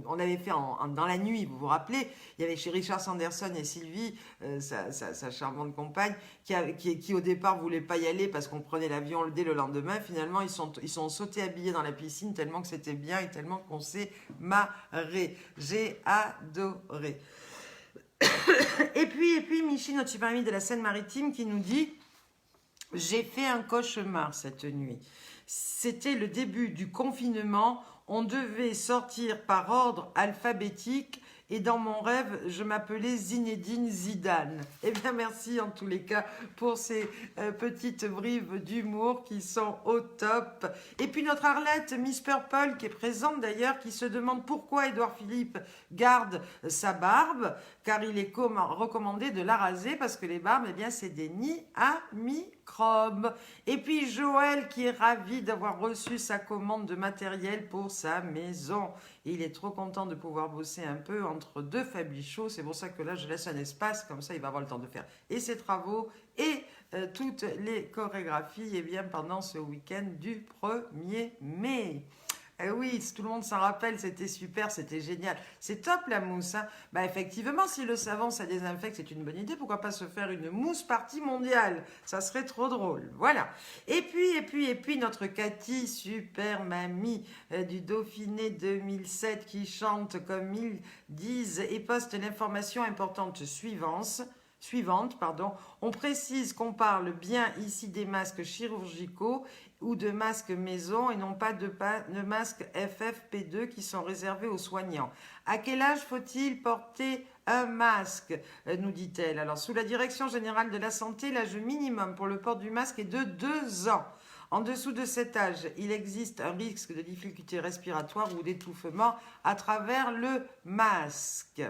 on avait fait dans la nuit, vous vous rappelez, il y avait chez Richard Sanderson et Sylvie, sa charmante compagne, qui au départ voulait pas y aller parce qu'on prenait l'avion dès le lendemain. Finalement, ils sont sautés habillés dans la piscine tellement que c'était bien et tellement qu'on s'est marré. J'ai adoré. Et puis Michi, notre super amie de la Seine-Maritime, qui nous dit « J'ai fait un cauchemar cette nuit. C'était le début du confinement. On devait sortir par ordre alphabétique et dans mon rêve, je m'appelais Zinedine Zidane. » Eh bien, merci en tous les cas pour ces petites brives d'humour qui sont au top. Et puis notre Arlette, Miss Purple, qui est présente d'ailleurs, qui se demande pourquoi Édouard Philippe garde sa barbe, car il est recommandé de la raser parce que les barbes, c'est des nids à microbes. microbes. Et puis Joël qui est ravi d'avoir reçu sa commande de matériel pour sa maison. Et il est trop content de pouvoir bosser un peu entre deux fablichos. C'est pour ça que là, je laisse un espace, comme ça, il va avoir le temps de faire et ses travaux et toutes les chorégraphies pendant ce week-end du 1er mai. Eh oui, tout le monde s'en rappelle, c'était super, c'était génial. C'est top la mousse, hein. Bah effectivement, si le savon ça désinfecte, c'est une bonne idée. Pourquoi pas se faire une mousse partie mondiale? Ça serait trop drôle. Voilà. Et puis notre Cathy, super mamie du Dauphiné 2007 qui chante comme ils disent et poste l'information importante suivante, on précise qu'on parle bien ici des masques chirurgicaux ou de masques maison et non pas de masques FFP2 qui sont réservés aux soignants. À quel âge faut-il porter un masque, nous dit-elle. Alors, sous la direction générale de la santé, l'âge minimum pour le port du masque est de 2 ans. En dessous de cet âge, il existe un risque de difficulté respiratoire ou d'étouffement à travers le masque.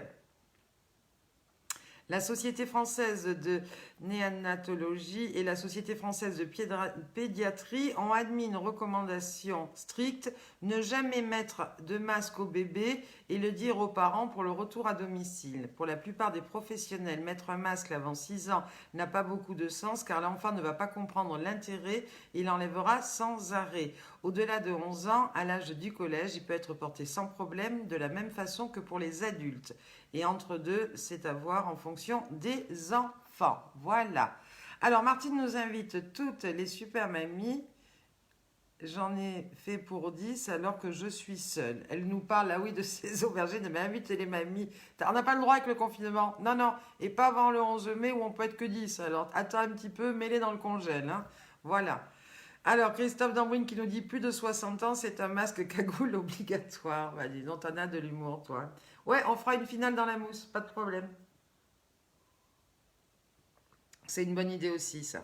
La Société française de néonatologie et la Société française de pédiatrie ont admis une recommandation stricte, ne jamais mettre de masque au bébé et le dire aux parents pour le retour à domicile. Pour la plupart des professionnels, mettre un masque avant 6 ans n'a pas beaucoup de sens car l'enfant ne va pas comprendre l'intérêt et l'enlèvera sans arrêt. Au-delà de 11 ans, à l'âge du collège, il peut être porté sans problème de la même façon que pour les adultes. Et entre deux, c'est à voir en fonction des enfants. Voilà. Alors, Martine nous invite toutes les super mamies. J'en ai fait pour 10 alors que je suis seule. Elle nous parle, ah oui, de ses aubergines. Mais invitez les mamies. On n'a pas le droit avec le confinement. Non, non. Et pas avant le 11 mai où on peut être que 10. Alors, attends un petit peu, mets-les dans le congèle. Hein. Voilà. Alors, Christophe Dambrine qui nous dit plus de 60 ans, c'est un masque cagoule obligatoire. Bah, dis donc, t'en as de l'humour, toi. Ouais, on fera une finale dans la mousse, pas de problème. C'est une bonne idée aussi, ça.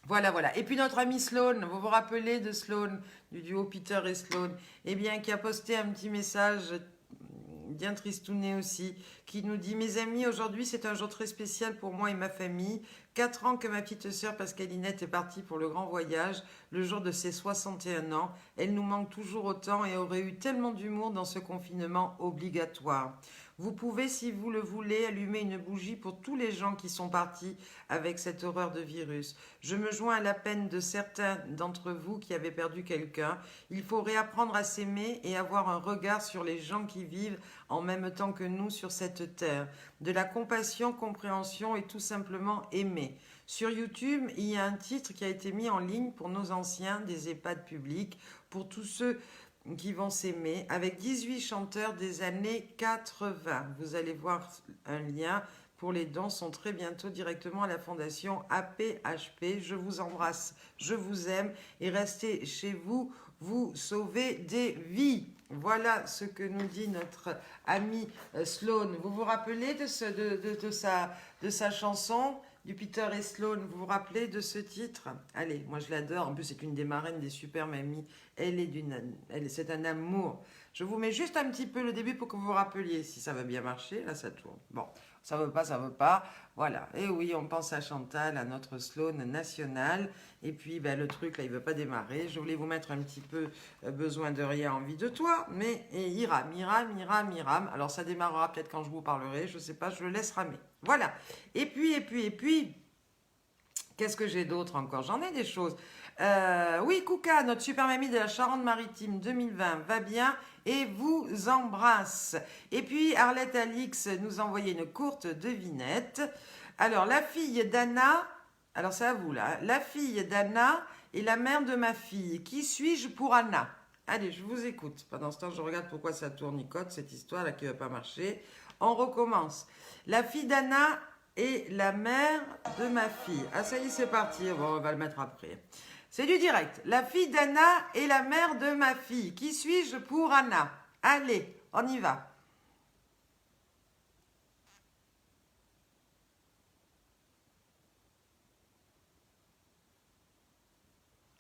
Voilà, voilà. Et puis notre ami Sloan, vous vous rappelez de Sloan, du duo Peter et Sloan, eh bien, qui a posté un petit message bien tristouné aussi, qui nous dit « Mes amis, aujourd'hui c'est un jour très spécial pour moi et ma famille. 4 ans que ma petite sœur Pascalinette est partie pour le grand voyage, le jour de ses 61 ans. Elle nous manque toujours autant et aurait eu tellement d'humour dans ce confinement obligatoire. Vous pouvez, si vous le voulez, allumer une bougie pour tous les gens qui sont partis avec cette horreur de virus. Je me joins à la peine de certains d'entre vous qui avaient perdu quelqu'un. Il faut réapprendre à s'aimer et avoir un regard sur les gens qui vivent en même temps que nous sur cette terre. De la compassion, compréhension et tout simplement aimer. Sur YouTube, il y a un titre qui a été mis en ligne pour nos anciens des EHPAD publics, pour tous ceux qui vont s'aimer, avec 18 chanteurs des années 80. Vous allez voir un lien pour les dons, sont très bientôt directement à la fondation APHP. Je vous embrasse, je vous aime et restez chez vous, vous sauvez des vies. Voilà ce que nous dit notre ami Sloan. Vous vous rappelez de sa chanson du Peter et Sloan? Vous vous rappelez de ce titre? Allez, moi je l'adore. En plus, c'est une des marraines des super mamies. C'est un amour. Je vous mets juste un petit peu le début pour que vous vous rappeliez. Si ça va bien marcher, là ça tourne. Bon, ça veut pas, ça veut pas. Voilà. Et oui, on pense à Chantal, à notre Sloan national. Et puis, ben, le truc, là, il veut pas démarrer. Je voulais vous mettre un petit peu besoin de rien, envie de toi. Mais Iram. Alors, ça démarrera peut-être quand je vous parlerai. Je sais pas, je le laisse ramer. Voilà. Et puis, qu'est-ce que j'ai d'autre encore? J'en ai des choses. Oui, Kouka, notre super mamie de la Charente-Maritime 2020 va bien et vous embrasse. Et puis Arlette Alix nous envoyait une courte devinette. Alors, la fille d'Anna, alors c'est à vous là, la fille d'Anna est la mère de ma fille. Qui suis-je pour Anna? Allez, je vous écoute. Pendant ce temps, je regarde pourquoi ça tournicote, cette histoire là qui ne va pas marcher. On recommence. La fille d'Anna est la mère de ma fille. Ah, ça y est, c'est parti. Bon, on va le mettre après. C'est du direct. La fille d'Anna est la mère de ma fille. Qui suis-je pour Anna? Allez, on y va.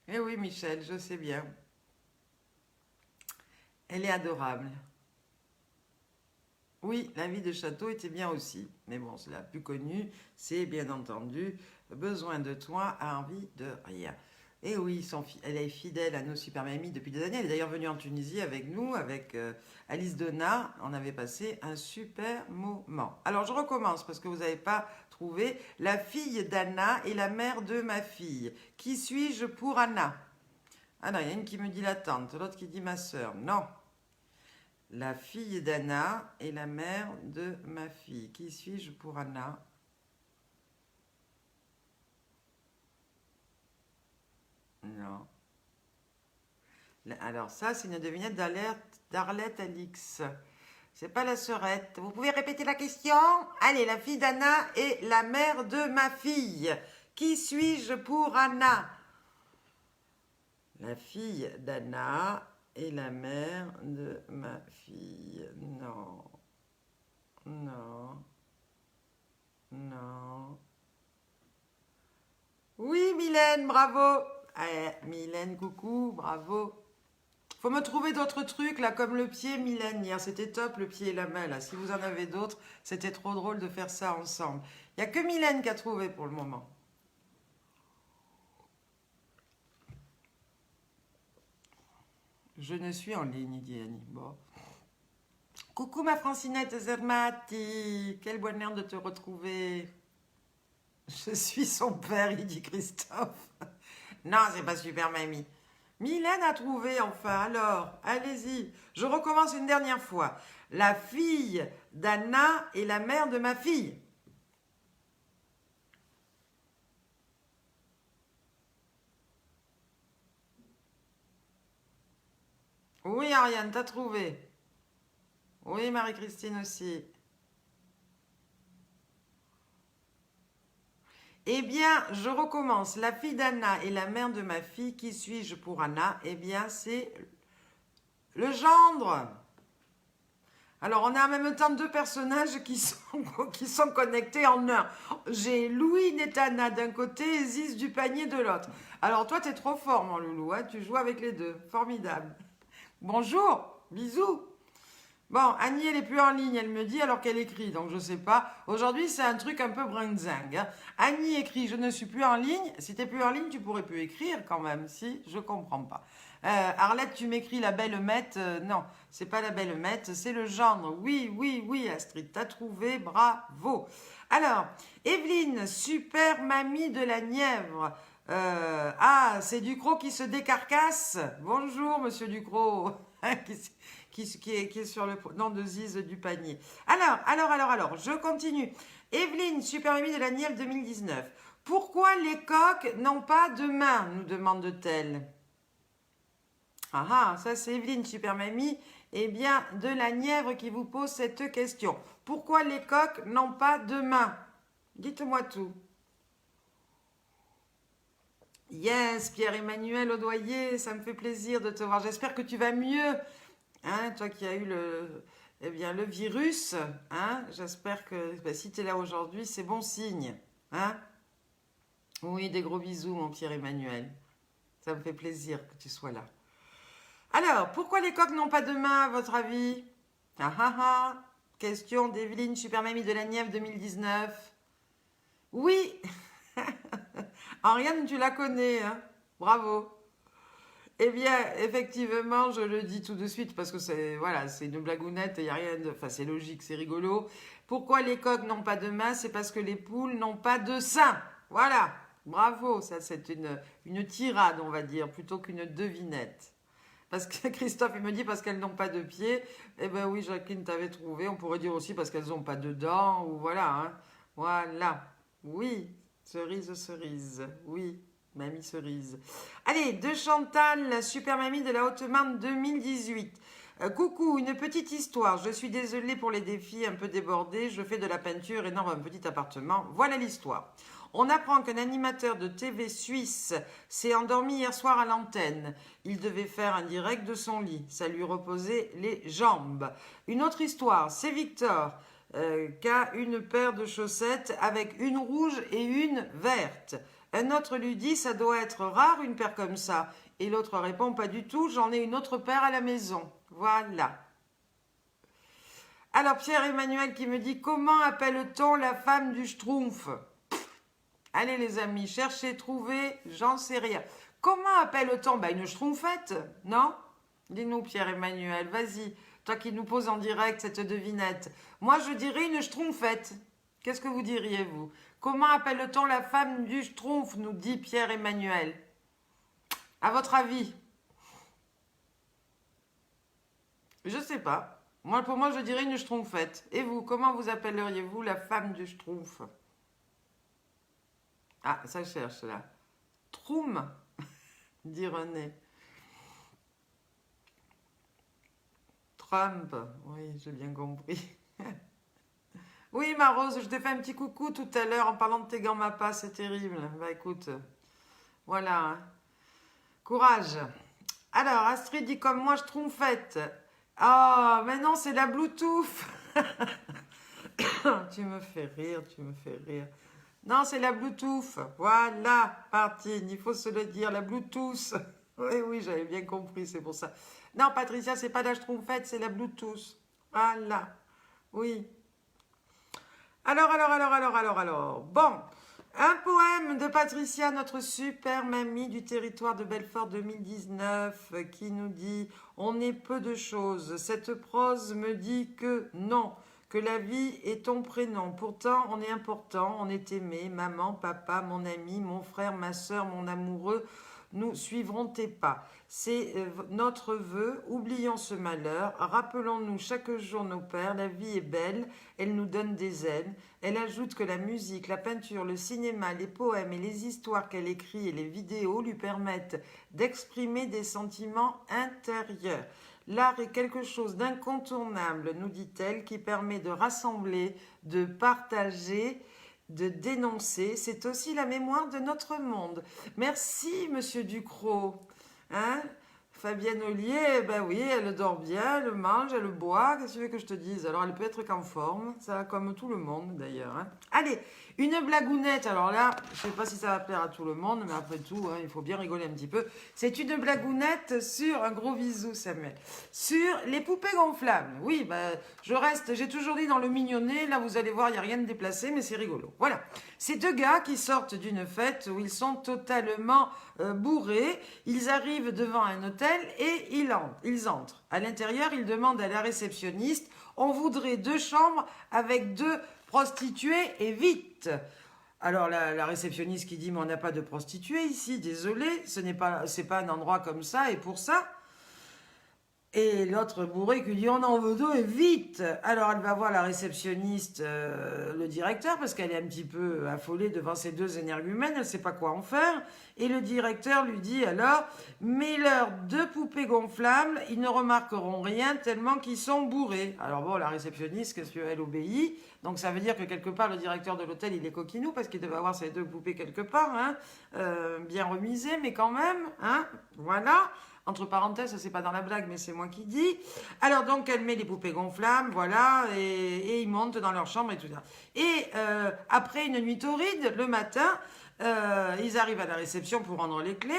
Eh oui, Michel, je sais bien. Elle est adorable. Oui, La vie de château était bien aussi. Mais bon, c'est la plus connue. C'est bien entendu Besoin de toi, envie de rien. Et oui, elle est fidèle à nos super mamies depuis des années. Elle est d'ailleurs venue en Tunisie avec nous, avec Alice Donna. On avait passé un super moment. Alors, je recommence parce que vous n'avez pas trouvé. La fille d'Anna et la mère de ma fille. Qui suis-je pour Anna? Ah non, il y a une qui me dit la tante, l'autre qui dit ma sœur. Non. La fille d'Anna et la mère de ma fille. Qui suis-je pour Anna? Non. Alors ça, c'est une devinette d'Arlette Alix. C'est pas la sœurette. Vous pouvez répéter la question? Allez, la fille d'Anna et la mère de ma fille. Qui suis-je pour Anna? La fille d'Anna et la mère de ma fille. Non. Non. Non. Oui, Mylène, bravo. Mylène, coucou, bravo. Faut me trouver d'autres trucs, là, comme le pied, Mylène. Hier, c'était top, le pied et la main, là. Si vous en avez d'autres, c'était trop drôle de faire ça ensemble. Il n'y a que Mylène qui a trouvé pour le moment. Je ne suis en ligne, dit Annie. Bon. Coucou, ma Francinette Zermati. Quel bonheur de te retrouver. Je suis son père, il dit Christophe. Non, c'est pas super, mamie. Mylène a trouvé enfin, alors, allez-y. Je recommence une dernière fois. La fille d'Anna et la mère de ma fille. Oui, Ariane, t'as trouvé. Oui, Marie-Christine aussi. Eh bien, je recommence. La fille d'Anna et la mère de ma fille. Qui suis-je pour Anna? Eh bien, c'est le gendre. Alors, on a en même temps deux personnages qui sont connectés en un. J'ai Louis Netana d'un côté et Ziz du panier de l'autre. Alors, toi, t'es trop fort, mon loulou. Hein, tu joues avec les deux. Formidable. Bonjour. Bisous. Bon, Annie, elle est plus en ligne, elle me dit, alors qu'elle écrit, donc je sais pas. Aujourd'hui, c'est un truc un peu brinzingue. Hein. Annie écrit, je ne suis plus en ligne. Si t'es plus en ligne, tu pourrais plus écrire quand même, si, je comprends pas. Arlette, tu m'écris la belle Mette. Non, c'est pas la belle Mette, c'est le gendre. Oui, oui, oui, Astrid, t'as trouvé, bravo. Alors, Evelyne, super mamie de la Nièvre. C'est Ducrot qui se décarcasse. Bonjour, monsieur Ducrot. qui est sur le nom de Ziz du panier. Alors, je continue. Evelyne, super mamie de la Nièvre 2019. Pourquoi les coqs n'ont pas de main, nous demande-t-elle. Ça c'est Evelyne, super mamie, eh bien, de la Nièvre qui vous pose cette question. Pourquoi les coqs n'ont pas de main? Dites-moi tout. Yes, Pierre-Emmanuel Audoyer, ça me fait plaisir de te voir. J'espère que tu vas mieux. Hein, toi qui as eu le virus, hein, j'espère que si tu es là aujourd'hui, c'est bon signe. Hein? Oui, des gros bisous, mon Pierre-Emmanuel. Ça me fait plaisir que tu sois là. Alors, pourquoi les coqs n'ont pas de main, à votre avis? Question d'Evelyne, super mamie de la Nièvre 2019. Oui. Ariane, tu la connais, hein? Bravo. Eh bien, effectivement, je le dis tout de suite parce que c'est une blagounette, il n'y a rien de. Enfin, c'est logique, c'est rigolo. Pourquoi les coqs n'ont pas de main? C'est parce que les poules n'ont pas de sein. Voilà. Bravo. Ça, c'est une tirade, on va dire, plutôt qu'une devinette. Parce que Christophe, il me dit parce qu'elles n'ont pas de pieds. Eh ben oui, Jacqueline t'avait trouvé. On pourrait dire aussi parce qu'elles n'ont pas de dents, ou voilà. Hein. Voilà. Oui. Cerise, cerise. Oui. Mamie cerise. Allez, de Chantal, la super mamie de la Haute-Marne 2018. Coucou, une petite histoire. Je suis désolée pour les défis un peu débordés. Je fais de la peinture et non un petit appartement. Voilà l'histoire. On apprend qu'un animateur de TV suisse s'est endormi hier soir à l'antenne. Il devait faire un direct de son lit. Ça lui reposait les jambes. Une autre histoire, c'est Victor qui a une paire de chaussettes avec une rouge et une verte. Un autre lui dit, ça doit être rare une paire comme ça. Et l'autre répond, pas du tout, j'en ai une autre paire à la maison. Voilà. Alors, Pierre-Emmanuel qui me dit, comment appelle-t-on la femme du Schtroumpf? Allez les amis, cherchez, trouvez, j'en sais rien. Comment appelle-t-on? Bah, une schtroumpfette, non? Dis-nous Pierre-Emmanuel, vas-y, toi qui nous poses en direct cette devinette. Moi je dirais une schtroumpfette. Qu'est-ce que vous diriez vous? Comment appelle-t-on la femme du Schtroumpf, nous dit Pierre-Emmanuel. À votre avis? Je sais pas. Moi, pour moi, je dirais une schtroumpfette. Et vous, comment vous appelleriez-vous la femme du Schtroumpf? Ah, ça cherche là. Troum, dit René. Trump, oui, j'ai bien compris. Oui, ma Rose, je t'ai fait un petit coucou tout à l'heure en parlant de tes gants Mappa, c'est terrible. Bah écoute, voilà. Hein. Courage. Alors, Astrid dit comme moi, je trompette. Ah, mais non, c'est la Bluetooth. Tu me fais rire, tu me fais rire. Non, c'est la Bluetooth. Voilà, Martine, il faut se le dire, la Bluetooth. Oui, oui, j'avais bien compris, c'est pour ça. Non, Patricia, c'est pas la Schtroumpfette, c'est la Bluetooth. Voilà. Oui. Alors. Bon, un poème de Patricia, notre super mamie du territoire de Belfort 2019, qui nous dit « On est peu de choses. Cette prose me dit que non, que la vie est ton prénom. Pourtant, on est important, on est aimé. Maman, papa, mon ami, mon frère, ma soeur, mon amoureux, nous suivrons tes pas. C'est notre vœu. Oublions ce malheur. Rappelons-nous chaque jour nos pères. La vie est belle. Elle nous donne des ailes. » Elle ajoute que la musique, la peinture, le cinéma, les poèmes et les histoires qu'elle écrit et les vidéos lui permettent d'exprimer des sentiments intérieurs. L'art est quelque chose d'incontournable, nous dit-elle, qui permet de rassembler, de partager, de dénoncer. C'est aussi la mémoire de notre monde. Merci, monsieur Ducrot. Hein? Fabienne Ollier, ben oui, elle dort bien, elle mange, elle boit. Qu'est-ce que tu veux que je te dise? Alors, elle peut être qu'en forme, ça, comme tout le monde d'ailleurs. Hein. Allez, une blagounette. Alors là, je sais pas si ça va plaire à tout le monde, mais après tout, hein, il faut bien rigoler un petit peu. C'est une blagounette sur, un gros bisou Samuel, sur les poupées gonflables. Oui, ben, j'ai toujours dit dans le mignonnet, là vous allez voir, il n'y a rien de déplacé, mais c'est rigolo. Voilà, ces deux gars qui sortent d'une fête où ils sont totalement bourrés, ils arrivent devant un hôtel et ils entrent. À l'intérieur, ils demandent à la réceptionniste, on voudrait 2 chambres avec 2 prostituées et vite. Alors la réceptionniste qui dit, mais on n'a pas de prostituées ici, désolé, c'est pas un endroit comme ça, et pour ça... Et l'autre bourré qui dit on en veut 2 et vite. Alors elle va voir la réceptionniste, le directeur, parce qu'elle est un petit peu affolée devant ces 2 énergumènes, elle ne sait pas quoi en faire. Et le directeur lui dit alors, mets-leur 2 poupées gonflables, ils ne remarqueront rien tellement qu'ils sont bourrés. Alors bon, la réceptionniste, qu'est-ce qu'elle obéit? Donc ça veut dire que quelque part le directeur de l'hôtel il est coquinou parce qu'il devait avoir ces 2 poupées quelque part, hein, bien remisées, mais quand même, hein, voilà. Entre parenthèses, ça c'est pas dans la blague, mais c'est moi qui dis. Alors donc elle met les poupées gonflables, voilà, et ils montent dans leur chambre et tout ça. Et après une nuit torride, le matin, ils arrivent à la réception pour rendre les clés,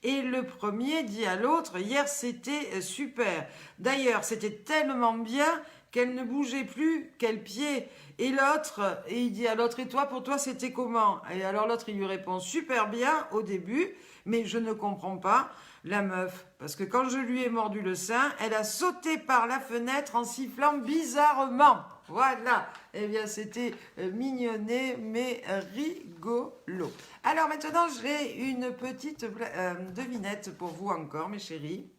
et le premier dit à l'autre, hier c'était super. D'ailleurs, c'était tellement bien qu'elle ne bougeait plus qu'elle pied. Et l'autre, et il dit à l'autre, et toi, pour toi, c'était comment? Et alors l'autre, il lui répond, super bien au début, mais je ne comprends pas. La meuf, parce que quand je lui ai mordu le sein, elle a sauté par la fenêtre en sifflant bizarrement. Voilà, eh bien c'était mignonné mais rigolo. Alors maintenant j'ai une petite devinette pour vous encore mes chéris.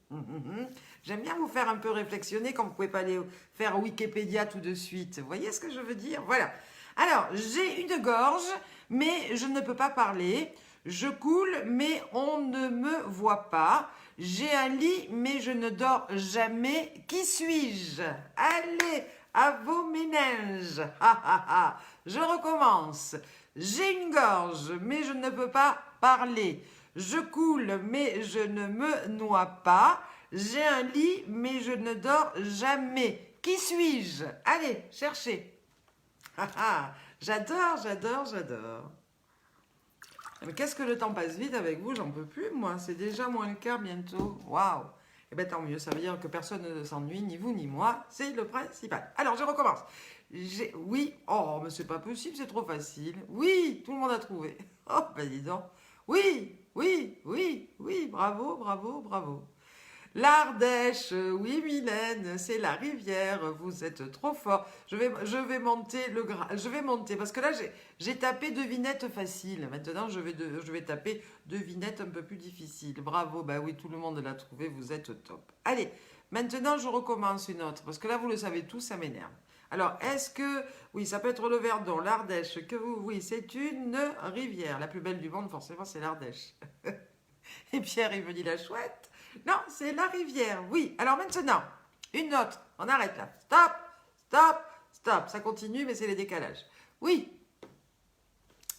J'aime bien vous faire un peu réflexionner quand vous ne pouvez pas aller faire Wikipédia tout de suite. Vous voyez ce que je veux dire? Voilà. Alors j'ai une gorge mais je ne peux pas parler. Je coule, mais on ne me voit pas. J'ai un lit, mais je ne dors jamais. Qui suis-je? Allez, à vos méninges. Je recommence. J'ai une gorge, mais je ne peux pas parler. Je coule, mais je ne me noie pas. J'ai un lit, mais je ne dors jamais. Qui suis-je? Allez, cherchez. J'adore. Mais qu'est-ce que le temps passe vite avec vous, j'en peux plus, moi. C'est déjà moins le quart bientôt. Waouh! Eh bien, tant mieux, ça veut dire que personne ne s'ennuie, ni vous ni moi, c'est le principal. Alors, je recommence. Oui, oh, mais c'est pas possible, c'est trop facile. Oui, tout le monde a trouvé. Oh, ben dis donc. Oui, oui, oui, oui, bravo, bravo, bravo. L'Ardèche, oui Mylène, c'est la rivière, vous êtes trop fort. Je vais monter je vais monter parce que là j'ai tapé devinette facile. Maintenant je vais taper devinette un peu plus difficile. Bravo, bah oui, tout le monde l'a trouvé, vous êtes top. Allez, maintenant je recommence une autre parce que là vous le savez tous, ça m'énerve. Alors, est-ce que, oui, ça peut être le Verdon, l'Ardèche, oui, c'est une rivière. La plus belle du monde, forcément, c'est l'Ardèche. Et Pierre, il me dit la chouette. Non, c'est la rivière, oui. Alors maintenant, une autre. On arrête là. Stop, stop, stop. Ça continue, mais c'est les décalages. Oui,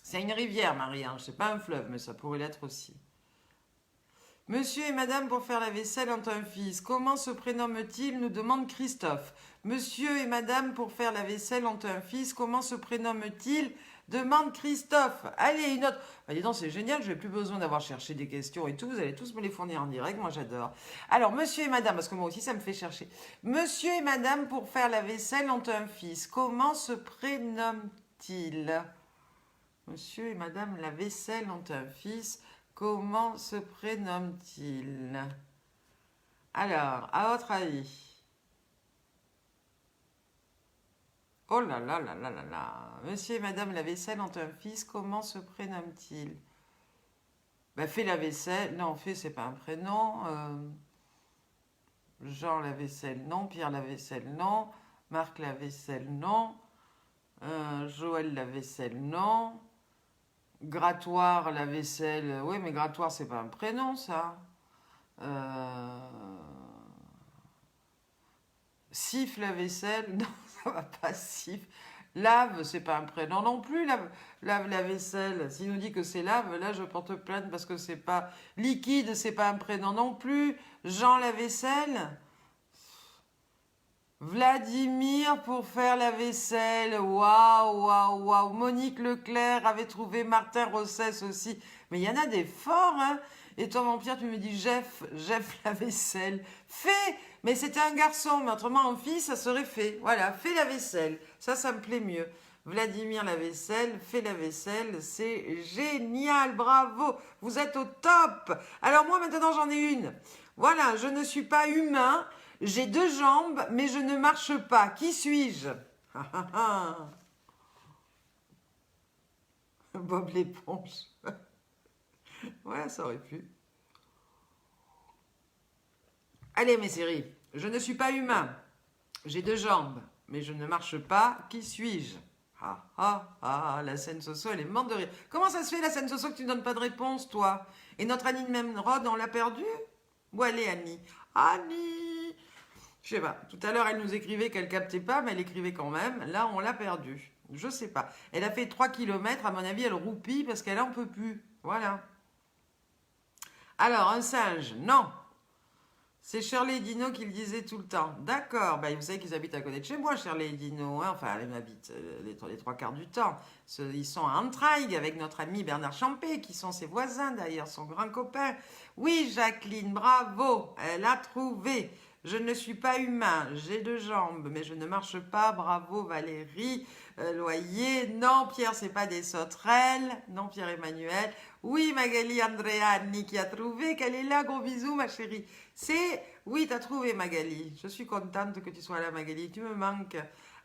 c'est une rivière, Marie-Ange. C'est pas un fleuve, mais ça pourrait l'être aussi. Monsieur et madame pour faire la vaisselle ont un fils. Comment se prénomme-t-il nous demande Christophe. Monsieur et madame pour faire la vaisselle ont un fils. Comment se prénomme-t-il demande Christophe. Allez, une autre. Bah, dis donc, c'est génial, je n'ai plus besoin d'avoir cherché des questions et tout. Vous allez tous me les fournir en direct, moi j'adore. Alors, monsieur et madame, parce que moi aussi ça me fait chercher. Monsieur et madame pour faire la vaisselle ont un fils. Comment se prénomme-t-il? Monsieur et madame la vaisselle ont un fils. Comment se prénomme-t-il? Alors, à votre avis? Oh là là là là là là. Monsieur et madame la vaisselle ont un fils. Comment se prénomme-t-il? Ben, fait la vaisselle. Non, fait, c'est pas un prénom. Jean la vaisselle, non. Pierre la vaisselle, non. Marc la vaisselle, non. Joël la vaisselle, non. Grattoir la vaisselle. Oui, mais grattoir, c'est pas un prénom, ça. Siffle la vaisselle. Non, ça va pas, siffle. Lave, c'est pas un prénom non plus, lave la vaisselle. S'il nous dit que c'est lave, là je porte plainte parce que c'est pas. Liquide, c'est pas un prénom non plus. Jean la vaisselle. Vladimir pour faire la vaisselle. Waouh, waouh, waouh. Monique Leclerc avait trouvé Martin Rossès aussi. Mais il y en a des forts, hein. Et toi, mon Pierre, tu me dis Jeff la vaisselle. Fait. Mais c'était un garçon, mais autrement en fille, ça serait fait. Voilà, fait la vaisselle. Ça me plaît mieux. Vladimir la vaisselle, fait la vaisselle, c'est génial, bravo, vous êtes au top. Alors moi maintenant j'en ai une. Voilà, je ne suis pas humain, j'ai 2 jambes, mais je ne marche pas. Qui suis-je? Bob l'éponge. Ouais, ça aurait pu. Allez, mes séries, je ne suis pas humain. J'ai 2 jambes, mais je ne marche pas. Qui suis-je? Ah, ah, ah, la scène Soso, elle est morte de rire. Comment ça se fait, la scène Soso, que tu ne donnes pas de réponse, toi? Et notre Annie de Memrod, on l'a perdue? Où elle est, Annie? Annie! Je sais pas. Tout à l'heure, elle nous écrivait qu'elle captait pas, mais elle écrivait quand même. Là, on l'a perdue. Je sais pas. Elle a fait 3 kilomètres. À mon avis, elle roupille parce qu'elle en peut plus. Voilà. Alors, un singe? Non. C'est Shirley et Dino qui le disaient tout le temps. D'accord, bah, vous savez qu'ils habitent à côté de chez moi, Shirley et Dino. Hein. Enfin, ils habitent les 3 quarts du temps. Ils sont à Entraigues avec notre ami Bernard Champé, qui sont ses voisins d'ailleurs, son grand copain. Oui, Jacqueline, bravo, elle a trouvé. Je ne suis pas humain, j'ai 2 jambes, mais je ne marche pas. Bravo Valérie, Loyer. Non, Pierre, c'est pas des sauterelles. Non, Pierre-Emmanuel. Oui, Magali Andréani qui a trouvé qu'elle est là. Gros bisous, ma chérie. Oui, t'as trouvé, Magali. Je suis contente que tu sois là, Magali. Tu me manques.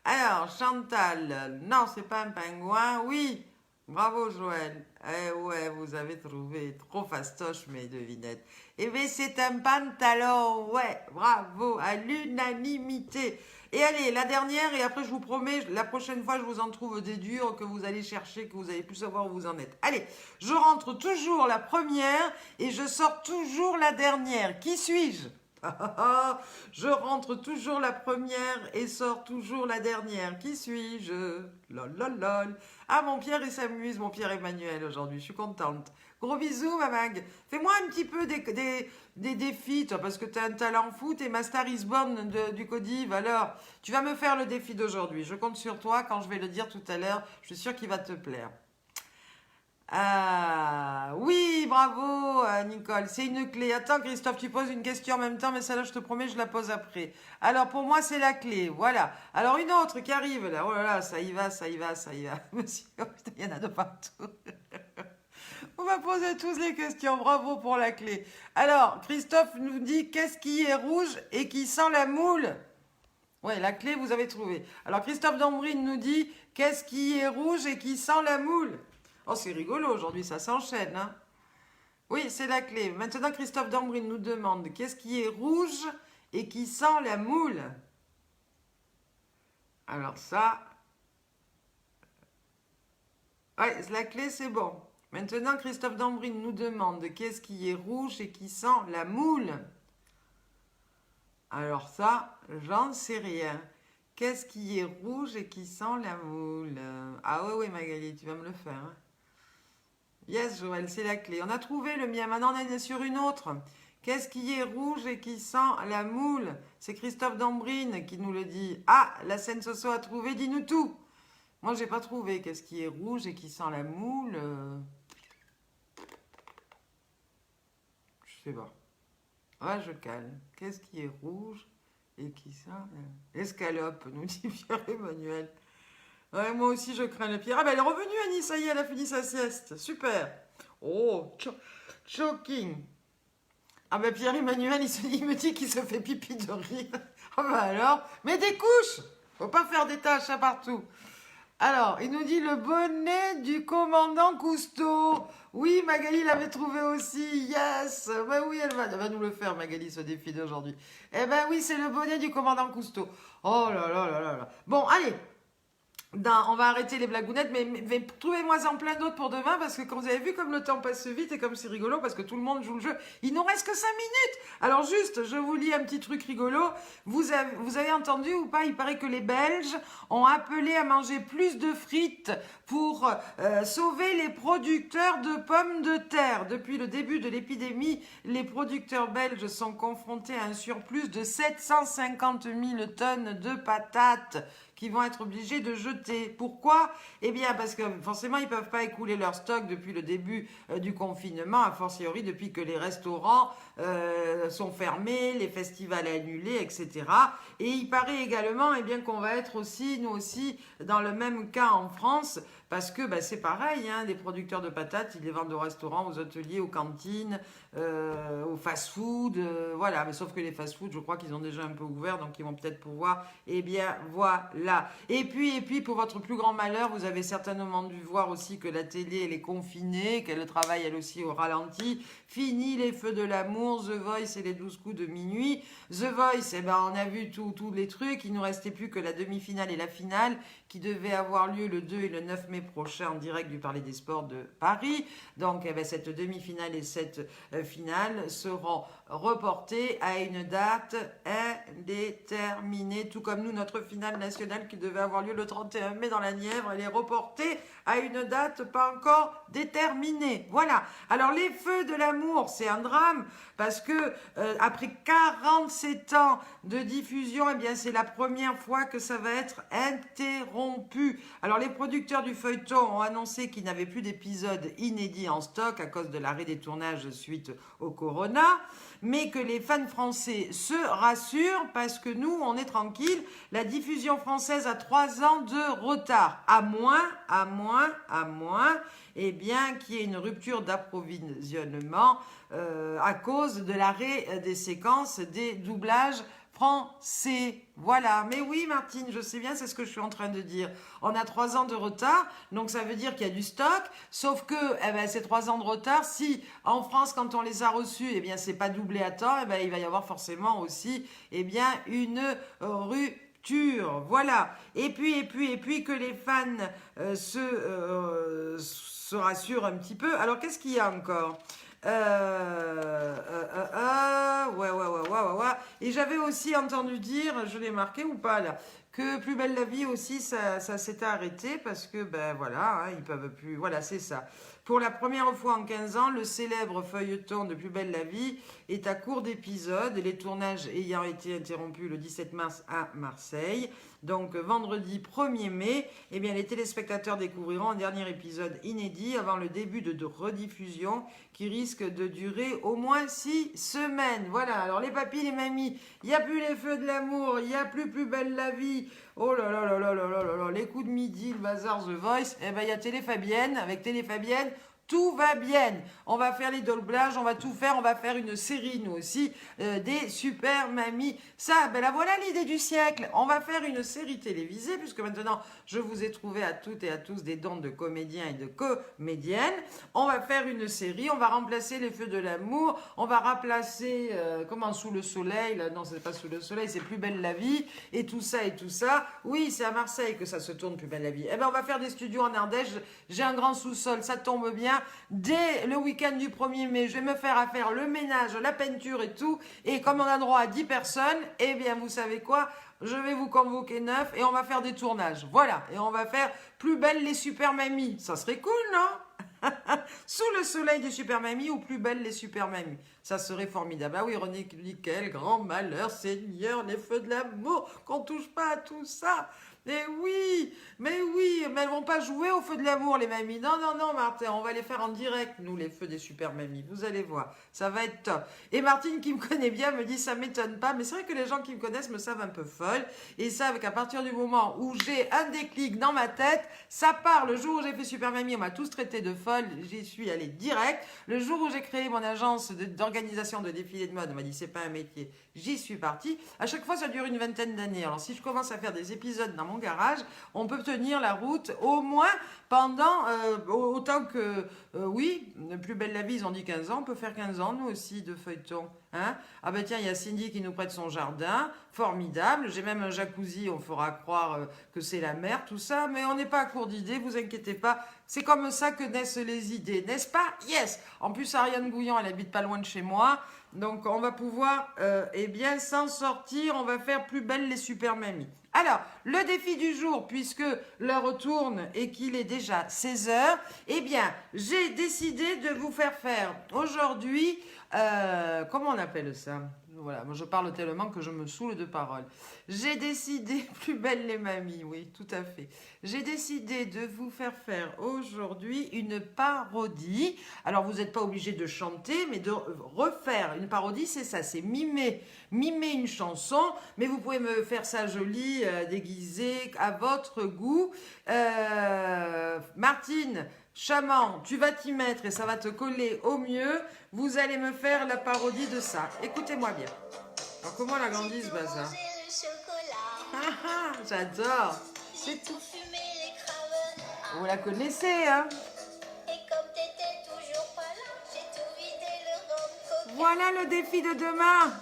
Alors, Chantal. Non, c'est pas un pingouin. Oui. Bravo, Joël. Eh ouais, vous avez trouvé. Trop fastoche, mes devinettes. Eh bien, c'est un pantalon. Ouais, bravo. À l'unanimité. Et allez, la dernière, et après je vous promets, la prochaine fois je vous en trouve des durs que vous allez chercher, que vous allez plus savoir où vous en êtes. Allez, je rentre toujours la première et je sors toujours la dernière. Qui suis-je? Je rentre toujours la première et sors toujours la dernière. Qui suis-je? Lol, lol, lol. Ah, mon Pierre, il s'amuse, mon Pierre Emmanuel, aujourd'hui. Je suis contente. Gros bisous, ma Mag. Fais-moi un petit peu des défis, toi, parce que tu as un talent fou. T'es ma Star is Born du Codiv. Alors, tu vas me faire le défi d'aujourd'hui. Je compte sur toi quand je vais le dire tout à l'heure. Je suis sûre qu'il va te plaire. Oui, bravo, Nicole. C'est une clé. Attends, Christophe, tu poses une question en même temps, mais celle-là, je te promets, je la pose après. Alors, pour moi, c'est la clé. Voilà. Alors, une autre qui arrive là. Oh là là, ça y va, ça y va, ça y va. Monsieur, oh, putain, il y en a de partout. On va poser tous les questions. Bravo pour la clé. Alors, Christophe nous dit qu'est-ce qui est rouge et qui sent la moule? Ouais, la clé, vous avez trouvé. Alors, Christophe Dambrine nous dit qu'est-ce qui est rouge et qui sent la moule? Oh, c'est rigolo aujourd'hui, ça s'enchaîne, hein? Oui, c'est la clé. Maintenant, Christophe Dambrine nous demande qu'est-ce qui est rouge et qui sent la moule? Alors ça, ouais, la clé, c'est bon. Maintenant, Christophe Dambrine nous demande qu'est-ce qui est rouge et qui sent la moule? Alors ça, j'en sais rien. Qu'est-ce qui est rouge et qui sent la moule? Ah ouais, ouais, Magali, tu vas me le faire, hein. Yes, Joël, c'est la clé. On a trouvé le mien. Maintenant, on est sur une autre. Qu'est-ce qui est rouge et qui sent la moule? C'est Christophe Dambrine qui nous le dit. Ah, la scène Soso a trouvé. Dis-nous tout. Moi, j'ai pas trouvé. Qu'est-ce qui est rouge et qui sent la moule? Je sais pas. Ouais, je cale. Qu'est-ce qui est rouge et qui sent l'escalope, nous dit Pierre-Emmanuel. Ouais, moi aussi, je crains le pire. Ah, ben, elle est revenue, Annie, ça y est, elle a fini sa sieste. Super. Oh, choking. Ah, ben, Pierre-Emmanuel, il me dit qu'il se fait pipi de rire. Ah, ben alors, mais des couches. Faut pas faire des tâches à partout. Alors, il nous dit le bonnet du commandant Cousteau. Oui, Magali l'avait trouvé aussi. Yes. Ben oui, elle va nous le faire, Magali, ce défi d'aujourd'hui. Eh ben oui, c'est le bonnet du commandant Cousteau. Oh là là là là là. Bon, allez. On va arrêter les blagounettes, mais trouvez-moi en plein d'autres pour demain, parce que quand vous avez vu comme le temps passe vite et comme c'est rigolo, parce que tout le monde joue le jeu, il nous reste que 5 minutes. Alors juste, je vous lis un petit truc rigolo. Vous avez entendu ou pas, il paraît que les Belges ont appelé à manger plus de frites pour sauver les producteurs de pommes de terre. Depuis le début de l'épidémie, les producteurs belges sont confrontés à un surplus de 750 000 tonnes de patates qui vont être obligés de jeter. Pourquoi? Eh bien, parce que forcément, ils ne peuvent pas écouler leur stock depuis le début du confinement, a fortiori depuis que les restaurants sont fermés, les festivals annulés, etc. Et il paraît également eh bien, qu'on va être aussi, nous aussi, dans le même cas en France, parce que bah, c'est pareil, hein, les producteurs de patates, ils les vendent aux restaurants, aux hôteliers, aux cantines, aux fast-food, voilà. Mais sauf que les fast-food, je crois qu'ils ont déjà un peu ouvert, donc ils vont peut-être pouvoir, eh bien, voilà. Et puis, pour votre plus grand malheur, vous avez certainement dû voir aussi que la télé, elle est confinée, qu'elle travaille elle aussi au ralenti. Fini les feux de l'amour, The Voice et les 12 coups de minuit. The Voice, eh ben, on a vu tous les trucs, il ne nous restait plus que la demi-finale et la finale, qui devait avoir lieu le 2 et le 9 mai prochain en direct du Palais des Sports de Paris. Donc, eh bien, cette demi-finale et cette finale seront reportées à une date indéterminée, tout comme nous, notre finale nationale qui devait avoir lieu le 31 mai dans la Nièvre, elle est reportée à une date pas encore déterminée. Voilà. Alors, les feux de l'amour, c'est un drame parce que après 47 ans de diffusion, eh bien, c'est la première fois que ça va être interrompu. Alors, les producteurs du feuilleton ont annoncé qu'ils n'avaient plus d'épisodes inédits en stock à cause de l'arrêt des tournages suite au corona, mais que les fans français se rassurent parce que nous, on est tranquille. La diffusion française a 3 ans de retard, à moins, eh bien, qu'il y ait une rupture d'approvisionnement à cause de l'arrêt des séquences des doublages français. Voilà. Mais oui, Martine, je sais bien, c'est ce que je suis en train de dire. On a 3 ans de retard, donc ça veut dire qu'il y a du stock, sauf que eh ben, ces 3 ans de retard, si en France, quand on les a reçus, eh bien, c'est pas doublé à temps, eh ben, il va y avoir forcément aussi eh bien, une rupture. Voilà. Et puis, que les fans se rassurent un petit peu. Alors, qu'est-ce qu'il y a encore? Ouais. Et j'avais aussi entendu dire, je l'ai marqué ou pas là, que Plus belle la vie aussi, ça s'était arrêté parce que ben voilà, hein, ils peuvent plus. Voilà, c'est ça. Pour la première fois en 15 ans, le célèbre feuilleton de Plus belle la vie est à court d'épisodes, les tournages ayant été interrompus le 17 mars à Marseille. Donc vendredi 1er mai, eh bien, les téléspectateurs découvriront un dernier épisode inédit avant le début de rediffusion qui risque de durer au moins 6 semaines. Voilà, alors les papis, les mamies, il n'y a plus les feux de l'amour, il n'y a plus belle la vie. Oh là là là là là là là là, les coups de midi, le bazar, The Voice, eh ben il y a Télé Fabienne, avec Télé Fabienne, tout va bien. On va faire les doublages, on va tout faire, on va faire une série, nous aussi, des super mamies. Ça, ben la voilà l'idée du siècle. On va faire une série télévisée, puisque maintenant, je vous ai trouvé à toutes et à tous des dons de comédiens et de comédiennes. On va faire une série, on va remplacer les feux de l'amour, on va remplacer, Sous le soleil, là, non, c'est pas Sous le soleil, c'est Plus belle la vie, et tout ça, et tout ça. Oui, c'est à Marseille que ça se tourne, Plus belle la vie. Eh ben, on va faire des studios en Ardèche, j'ai un grand sous-sol, ça tombe bien. Dès le week-end du 1er mai, je vais me faire le ménage, la peinture et tout. Et comme on a droit à 10 personnes, eh bien, vous savez quoi? Je vais vous convoquer 9 et on va faire des tournages. Voilà. Et on va faire Plus belles les super mamies. Ça serait cool, non? Sous le soleil des super mamies ou Plus belles les super mamies. Ça serait formidable. Ah oui, René dit quel grand malheur, Seigneur, les feux de l'amour, qu'on touche pas à tout ça. Mais elles vont pas jouer au feu de l'amour, les mamies. Non, non, non, Martin, on va les faire en direct, nous, les feux des super mamies. Vous allez voir, ça va être top. Et Martine, qui me connaît bien, me dit, ça m'étonne pas, mais c'est vrai que les gens qui me connaissent me savent un peu folle, et savent qu'à partir du moment où j'ai un déclic dans ma tête, ça part. Le jour où j'ai fait super mamie, on m'a tous traité de folle, j'y suis allée direct. Le jour où j'ai créé mon agence d'organisation de défilés de mode, on m'a dit, c'est pas un métier, j'y suis partie. À chaque fois, ça dure une vingtaine d'années. Alors, si je commence à faire des épisodes dans mon garage, on peut tenir la route au moins pendant autant que oui, Plus belle la vie, ils ont dit 15 ans, on peut faire 15 ans nous aussi de feuilleton, hein. Ah ben tiens, il y a Cindy qui nous prête son jardin, formidable. J'ai même un jacuzzi, on fera croire que c'est la mer, tout ça, mais on n'est pas à court d'idées, vous inquiétez pas. C'est comme ça que naissent les idées, n'est-ce pas? Yes. En plus, Ariane Gouillon, elle habite pas loin de chez moi. Donc, on va pouvoir eh bien s'en sortir. On va faire Plus belles les super mamies. Alors, le défi du jour, puisque l'heure tourne et qu'il est déjà 16 heures, eh bien, j'ai décidé de vous faire aujourd'hui, comment on appelle ça? Voilà, moi je parle tellement que je me saoule de paroles. J'ai décidé, Plus belles les mamies, oui, tout à fait. J'ai décidé de vous faire aujourd'hui une parodie. Alors, vous n'êtes pas obligé de chanter, mais de refaire une parodie, c'est ça, c'est mimer une chanson, mais vous pouvez me faire ça joli, déguisé, à votre goût. Martine, Chaman, tu vas t'y mettre et ça va te coller au mieux. Vous allez me faire la parodie de ça. Écoutez-moi bien. Alors, comment elle a grandi ce bazar? Ah ah, j'adore. C'est tout fumé les craven. Vous la connaissez, hein? Et comme t'étais toujours pas là, j'ai tout vidé le rhum coca. Voilà le défi de demain.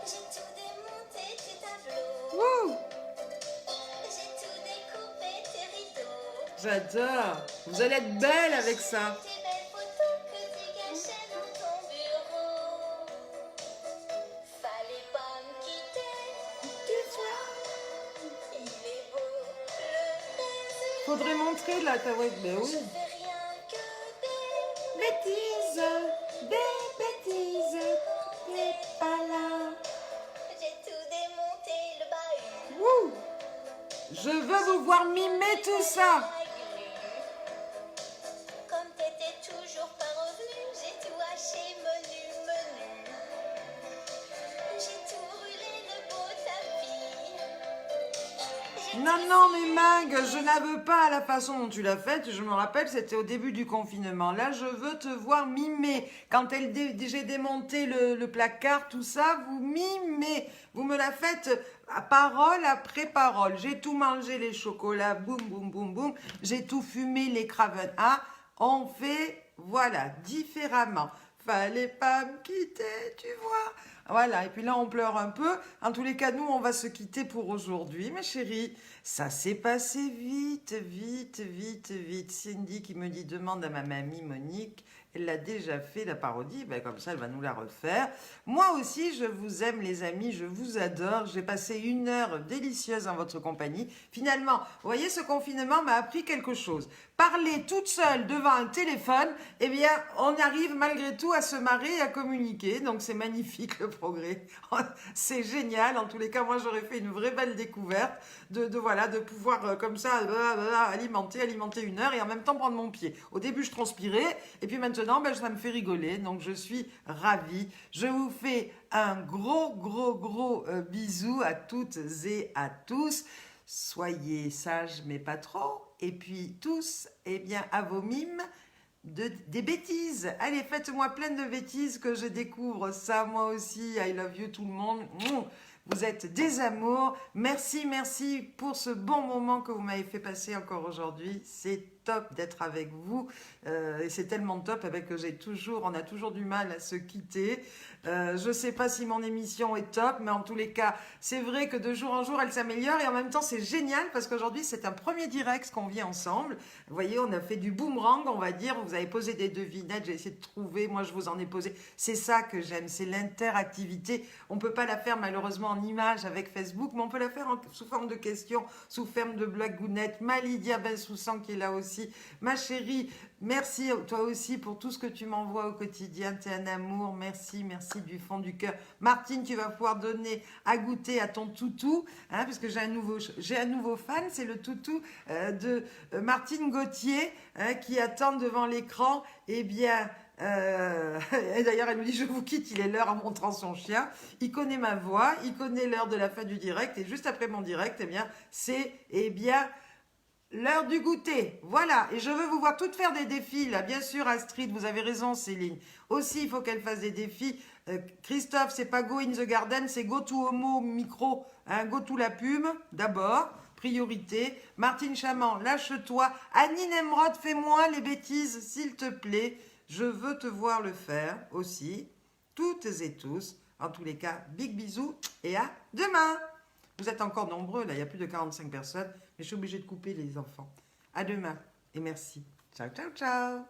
J'ai tout démonté tes tableaux. Wouh! J'ai tout découpé tes rideaux. J'adore. Vous allez être belle avec ça. Tes belles photos que tu gâchais dans ton bureau. Fallait pas me quitter. Tu vois? Il est beau le baiser. Faudrait montrer là ta voix. Ben Je oui. fais rien que des Bêtises, des bêtises. T'es pas là. J'ai tout démonté le bahut. Wouh! Je veux vous voir mimer tout ça. Comme t'étais toujours pas revenu, j'ai tout haché menu. J'ai tout brûlé de beau tapis. Non, mais Mag, je la veux pas à la façon dont tu l'as faite. Je me rappelle, c'était au début du confinement. Là, je veux te voir mimer. Quand j'ai démonté le placard, tout ça, vous mimez. Vous me la faites à parole après parole. J'ai tout mangé, les chocolats, boum, boum, boum, boum. J'ai tout fumé, les craven. Ah, on fait, voilà, différemment. Fallait pas me quitter, tu vois. Voilà, et puis là, on pleure un peu. En tous les cas, nous, on va se quitter pour aujourd'hui, mes chéris. Ça s'est passé vite. Cindy qui me dit, demande à ma mamie Monique. Elle l'a déjà fait, la parodie, ben comme ça, elle va nous la refaire. Moi aussi, je vous aime, les amis, je vous adore. J'ai passé une heure délicieuse en votre compagnie. Finalement, vous voyez, ce confinement m'a appris quelque chose. Parler toute seule devant un téléphone, eh bien, on arrive malgré tout à se marrer et à communiquer. Donc, c'est magnifique, le progrès. C'est génial. En tous les cas, moi, j'aurais fait une vraie belle découverte voilà, de pouvoir, comme ça, alimenter une heure et en même temps prendre mon pied. Au début, je transpirais et puis maintenant, ben, ça me fait rigoler. Donc, je suis ravie. Je vous fais un gros bisou à toutes et à tous. Soyez sages, mais pas trop. Et puis tous, eh bien, à vos mimes, des bêtises. Allez, faites-moi plein de bêtises que je découvre ça, moi aussi. I love you tout le monde. Vous êtes des amours. Merci pour ce bon moment que vous m'avez fait passer encore aujourd'hui. C'est top d'être avec vous. Et c'est tellement top avec que on a toujours du mal à se quitter. Je ne sais pas si mon émission est top, mais en tous les cas, c'est vrai que de jour en jour, elle s'améliore et en même temps, c'est génial parce qu'aujourd'hui, c'est un premier direct qu'on vit ensemble. Vous voyez, on a fait du boomerang, on va dire. Vous avez posé des devinettes, j'ai essayé de trouver. Moi, je vous en ai posé. C'est ça que j'aime, c'est l'interactivité. On ne peut pas la faire malheureusement en image avec Facebook, mais on peut la faire sous forme de questions, sous forme de blagounettes. Ma Lydia Bensoussan qui est là aussi. Ma chérie, merci toi aussi pour tout ce que tu m'envoies au quotidien. Tu es un amour. Merci du fond du cœur. Martine, tu vas pouvoir donner à goûter à ton toutou, hein, parce que j'ai un nouveau fan, c'est le toutou de Martine Gauthier, hein, qui attend devant l'écran. Eh bien, et d'ailleurs, elle nous dit: je vous quitte, il est l'heure, en montrant son chien. Il connaît ma voix, il connaît l'heure de la fin du direct, et juste après mon direct, eh bien, c'est l'heure du goûter. Voilà, et je veux vous voir toutes faire des défis là. Bien sûr, Astrid, vous avez raison, Céline. Aussi, il faut qu'elle fasse des défis. Christophe, c'est pas go in the garden, c'est go to homo micro, hein, go to la pub d'abord. Priorité. Martine Chaman, lâche-toi. Annie Nemrod, fais-moi les bêtises, s'il te plaît. Je veux te voir le faire aussi. Toutes et tous. En tous les cas, big bisous et à demain. Vous êtes encore nombreux, là, il y a plus de 45 personnes, mais je suis obligée de couper les enfants. À demain et merci. Ciao.